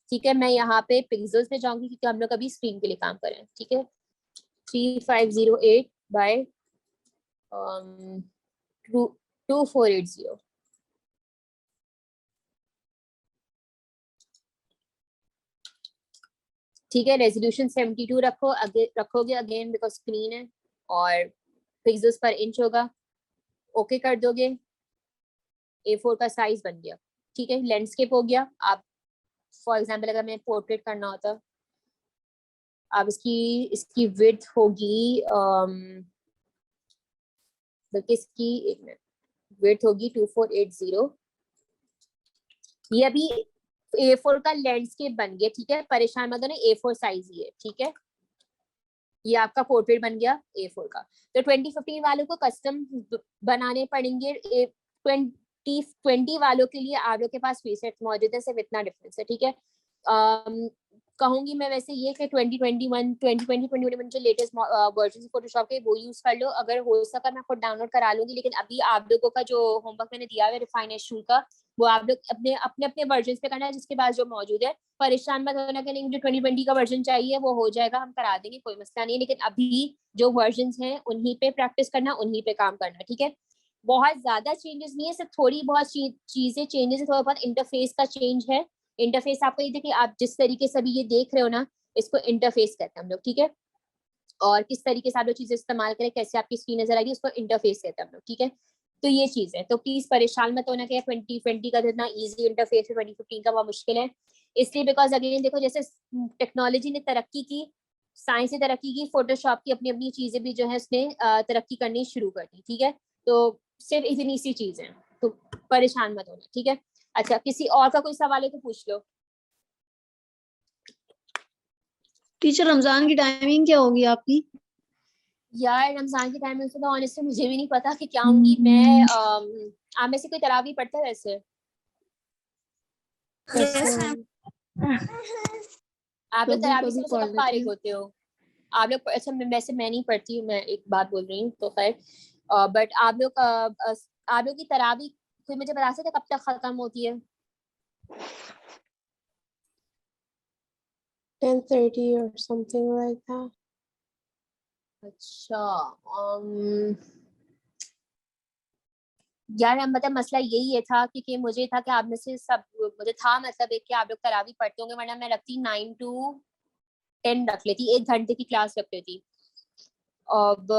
Speaker 1: ठीक है। मैं यहाँ पे पिक्सल्स पे जाऊंगी क्योंकि हम लोग अभी स्क्रीन के लिए काम कर रहे हैं, ठीक है। 3508/2480, ठीक है। रेजोल्यूशन 72 रखोगे अगेन बिकॉज स्क्रीन है और पिक्सल्स पर इंच होगा, ओके कर दोगे, A4 का साइज बन गया, ठीक है। लैंडस्केप हो गया। आप फॉर एग्जांपल अगर मैं पोर्ट्रेट करना होता, आप इसकी विड्थ होगी बल्कि इसकी एक मिनट विड्थ होगी 2480। ये अभी A4 का लैंडस्केप बन गया, ठीक है। परेशान मत होना, A4 साइज ही है, ठीक है। ये आपका पोर्ट्रेट बन गया A4 का। तो 2015 वालों को कस्टम बनाने पड़ेंगे, 2020 वालों के लिए आप लोग के पास प्रीसेट्स मौजूद है, सिर्फ इतना डिफरेंस है, ठीक है। कहूंगी मैं वैसे ये कि 2021 जो लेटेस्ट वर्जन फोटोशॉप के वो यूज कर लो, अगर हो सका मैं खुद डाउनलोड करा लूंगी, लेकिन अभी आप लोगों का जो होमवर्क मैंने दिया है रिफाइन शूल का, वो आप लोग अपने अपने अपने वर्जन पे करना है, जिसके पास जो मौजूद है। परेशान मत होना कि नहीं मुझे 2020 का वर्जन चाहिए, वो हो जाएगा, हम करा देंगे, कोई मसला नहीं है, लेकिन अभी जो वर्जन हैं उन्हीं पे प्रैक्टिस करना, उन्हीं पे काम करना, ठीक है। बहुत ज्यादा चेंजेस नहीं है, सिर्फ थोड़ी बहुत चीजें चेंजेस है, थोड़ा बहुत इंटरफेस का चेंज है। इंटरफेस आपको ये देखिए, आप जिस तरीके से अभी ये देख रहे हो ना, इसको इंटरफेस कहते हैं हम लोग, ठीक है। और किस तरीके से आप लोग चीजें इस्तेमाल करें, कैसे आपकी स्क्रीन नजर आएगी, उसको इंटरफेस कहते हैं हम लोग, ठीक है। तो ये चीज है, तो प्लीज परेशान मत होना कि 2020 का इतना इजी इंटरफेस है, 2015 का बहुत मुश्किल है। इसलिए बिकॉज अगेन देखो, जैसे टेक्नोलॉजी ने तरक्की की, साइंस ने तरक्की की, फोटोशॉप की अपनी अपनी चीजें भी जो है उसने तरक्की करनी शुरू कर दी, ठीक है। तो सिर्फ इतनी सी चीज है, तो परेशान मत होना, ठीक है। अच्छा, किसी और का कोई सवाल है तो पूछ लो।
Speaker 3: टीचर रमजान की टाइमिंग क्या होगी आपकी?
Speaker 1: यार रमजान की टाइमिंग से तो ऑनेस्टली मुझे भी नहीं पता कि क्या होंगी। मैं आप में से कोई तरावी पढ़ता है वैसे?
Speaker 2: Yes ma'am.
Speaker 1: आप लोग
Speaker 3: कभी
Speaker 1: तरावी
Speaker 3: कभी
Speaker 1: से
Speaker 3: पढ़
Speaker 1: कब
Speaker 3: लेते
Speaker 1: फारिग
Speaker 3: हैं।
Speaker 1: होते हो आप लोग? अच्छा, वैसे मैं नहीं पढ़ती हूँ, मैं एक बात बोल रही हूँ, तो खैर बट आप लोग की तरावी कोई मुझे बता सकते कब तक खत्म होती है?
Speaker 4: 10:30 or something like that.
Speaker 1: अच्छा, यार मतलब मसला यही है था कि मुझे था कि आप में से सब, मुझे था मतलब एक कि आप लोग तरावी पढ़ते होंगे, वरना मैं रखती 9 to 10 रख लेती, 1 घंटे की क्लास रख लेती। अब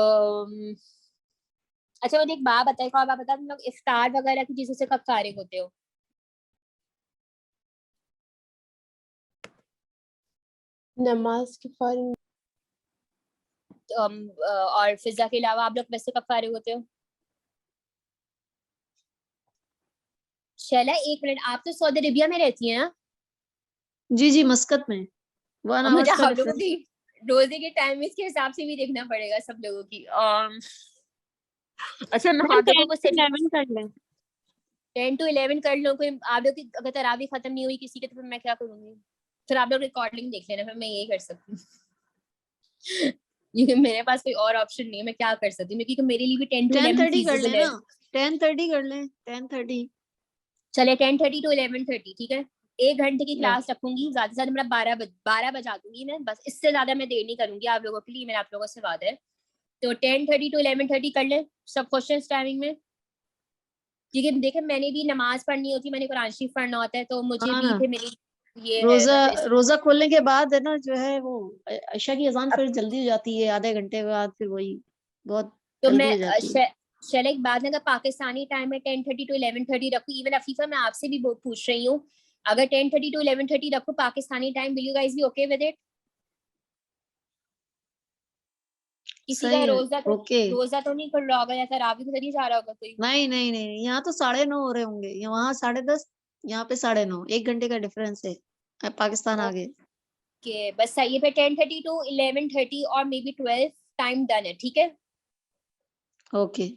Speaker 1: अच्छा मुझे एक बात बताइए, आप बता, तुम लोग इफ्तार वगैरह की चीजों से कब फारिग होते हो?
Speaker 4: नमाज के फौरन।
Speaker 1: और फिजा के अलावा आप लोग वैसे कब फारिग होते हो? शैला, 1 मिनट, आप तो सऊदी अरेबिया में रहती हैं ना?
Speaker 3: जी जी, मस्कत में 1
Speaker 1: और मुझे
Speaker 3: आवर्स का
Speaker 1: आप लोगों
Speaker 3: डिफरेंस।
Speaker 1: की रोजे के टाइम इसके हिसाब से भी देखना पड़ेगा सब लोगों की। अच्छा, मैं
Speaker 2: मैम
Speaker 1: आप लोगों
Speaker 2: 10
Speaker 1: को
Speaker 2: to 11 कर लें।
Speaker 1: 10 to 11 कर लो। कोई आप लोग की अगर तरावी खत्म नहीं हुई किसी के, तो फिर मैं क्या करूंगी? फिर आप लोग रिकॉर्डिंग देख लेना, फिर मैं यही कर सकती हूँ। क्योंकि मेरे पास कोई और ऑप्शन नहीं है, मैं क्या कर सकती हूँ, क्योंकि मेरे लिए भी 10 to 11
Speaker 3: 10:30 कर
Speaker 1: फीजिबल
Speaker 3: लें
Speaker 1: है।
Speaker 3: ना, 10:30 कर लें, 10:30।
Speaker 1: चले 10:30 to 11:30, ठीक है। 1 घंटे की
Speaker 3: या
Speaker 1: क्लास रखूंगी, ज्यादा से ज्यादा मेरा 12 बजा दूंगी मैं, बस इससे ज्यादा मैं देर नहीं करूंगी आप लोगों के लिए, मेरा आप लोगों से वादा है। तो 10:30 to 11:30 कर ले सब क्वेश्चन टाइमिंग में, क्योंकि देखे मैंने भी नमाज पढ़नी होती है, मैंने कुरान शरीफ पढ़ना होता है, तो मुझे
Speaker 3: हाँ
Speaker 1: भी
Speaker 3: ना,
Speaker 1: फिर मेरी ये है
Speaker 3: रोजा
Speaker 1: ना, तो
Speaker 3: रोजा खोलने के बाद है ना जो है वो अशा की अजान फिर जल्दी हो जाती है, आधे घंटे बाद फिर वही बहुत
Speaker 1: तो
Speaker 3: जल्दी
Speaker 1: मैं
Speaker 3: हो जाती है।
Speaker 1: चले एक बात, अगर पाकिस्तानी टाइम में 10:30 to 11:30 रखूँ, इवन अफीफा मैं आपसे भी पूछ रही हूँ, अगर 10:30 to 11:30 रखूँ Pakistani time, will you guys be okay with it? किसी का
Speaker 3: सही है, ओके।
Speaker 1: रोजा तो नहीं कर रहा होगा, या तरावी तो नहीं जा रहा होगा कोई?
Speaker 3: नहीं नहीं नहीं, यहाँ तो 9:30 हो रहे होंगे, वहाँ 10:30, यहाँ पे 9:30, 1 घंटे का डिफरेंस है। अब पाकिस्तान आगे।
Speaker 1: ओके, बस सही है, फिर 10:30 to 11:30 और मे बी 12 टाइम डन है, ठीक है।
Speaker 3: ओके।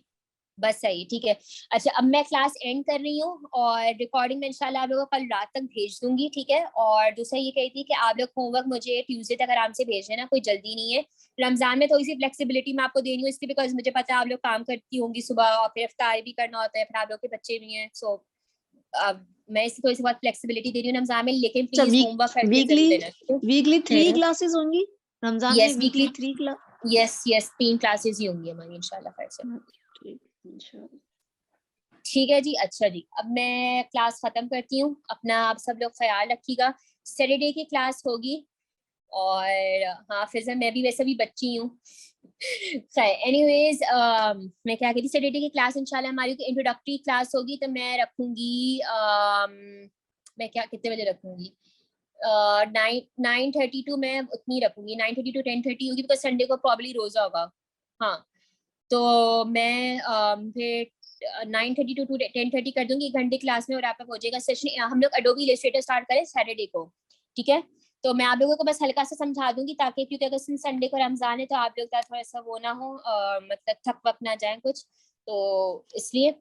Speaker 1: बस सही, ठीक है। अच्छा, अब मैं क्लास एंड कर रही हूँ, और रिकॉर्डिंग में इंशाल्लाह आप लोगों को कल रात तक भेज दूंगी, ठीक है। और दूसरा ये कही थी कि आप लोग होमवर्क मुझे ट्यूसडे तक आराम से भेज देना, कोई जल्दी नहीं है। रमजान में थोड़ी सी फ्लेक्सिबिलिटी मैं आपको दे रही हूँ, इसलिए बिकॉज मुझे पता है आप लोग काम करती होंगी सुबह, और फिर इफ्तार भी करना होता है, फिर आप लोग के बच्चे भी हैं, सो मैं इसकी थोड़ी सी बहुत फ्लेक्सिबिलिटी दे रही हूँ रमजान में, लेकिन
Speaker 3: अच्छा,
Speaker 1: प्लीज होमवर्क करके
Speaker 3: वीकली
Speaker 1: जरूर देना।
Speaker 3: वीकली 3 क्लासेस होंगी रमजान में,
Speaker 1: yes,
Speaker 3: weekly
Speaker 1: weekly,
Speaker 3: 3 class.
Speaker 1: Yes 3 classes ही होंगी हमारी इंशाल्लाह खैर से।
Speaker 3: इंशाल्लाह।
Speaker 1: ठीक है जी। अच्छा जी, अब मैं क्लास खत्म करती हूँ, अपना आप सब लोग ख्याल रखिएगा। सैटरडे की क्लास होगी, और हाँ फिर मैं भी वैसे भी बच्ची हूँ। एनीवेज, मैं क्या कहती, सैटरडे की क्लास इंशाल्लाह हमारी इंट्रोडक्टरी क्लास होगी, तो मैं रखूंगी मैं क्या कितने बजे रखूंगी, 9:30 मैं उतनी रखूंगी, 9:30 to 10:30 होगी, बिकॉज संडे को प्रॉब्ली रोजा होगा। हाँ, तो मैं फिर 9:30 to 10:30 कर दूंगी, 1 घंटे क्लास में, और आप हो जाएगा सेशन। हम लोग एडोबी इलस्ट्रेटर स्टार्ट करें सैटरडे को, ठीक है। तो मैं आप लोगों को बस हल्का सा समझा दूंगी ताकि, क्योंकि अगर संडे को रमजान है तो आप लोग का थोड़ा सा वो ना हो, मतलब थक वक ना जाए कुछ, तो इसलिए।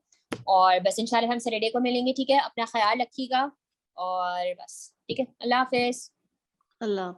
Speaker 1: और बस इंशाल्लाह हम सैटरडे को मिलेंगे, ठीक है? अपना ख्याल रखिएगा और बस, ठीक है? अल्लाह हाफिज।
Speaker 3: अल्लाह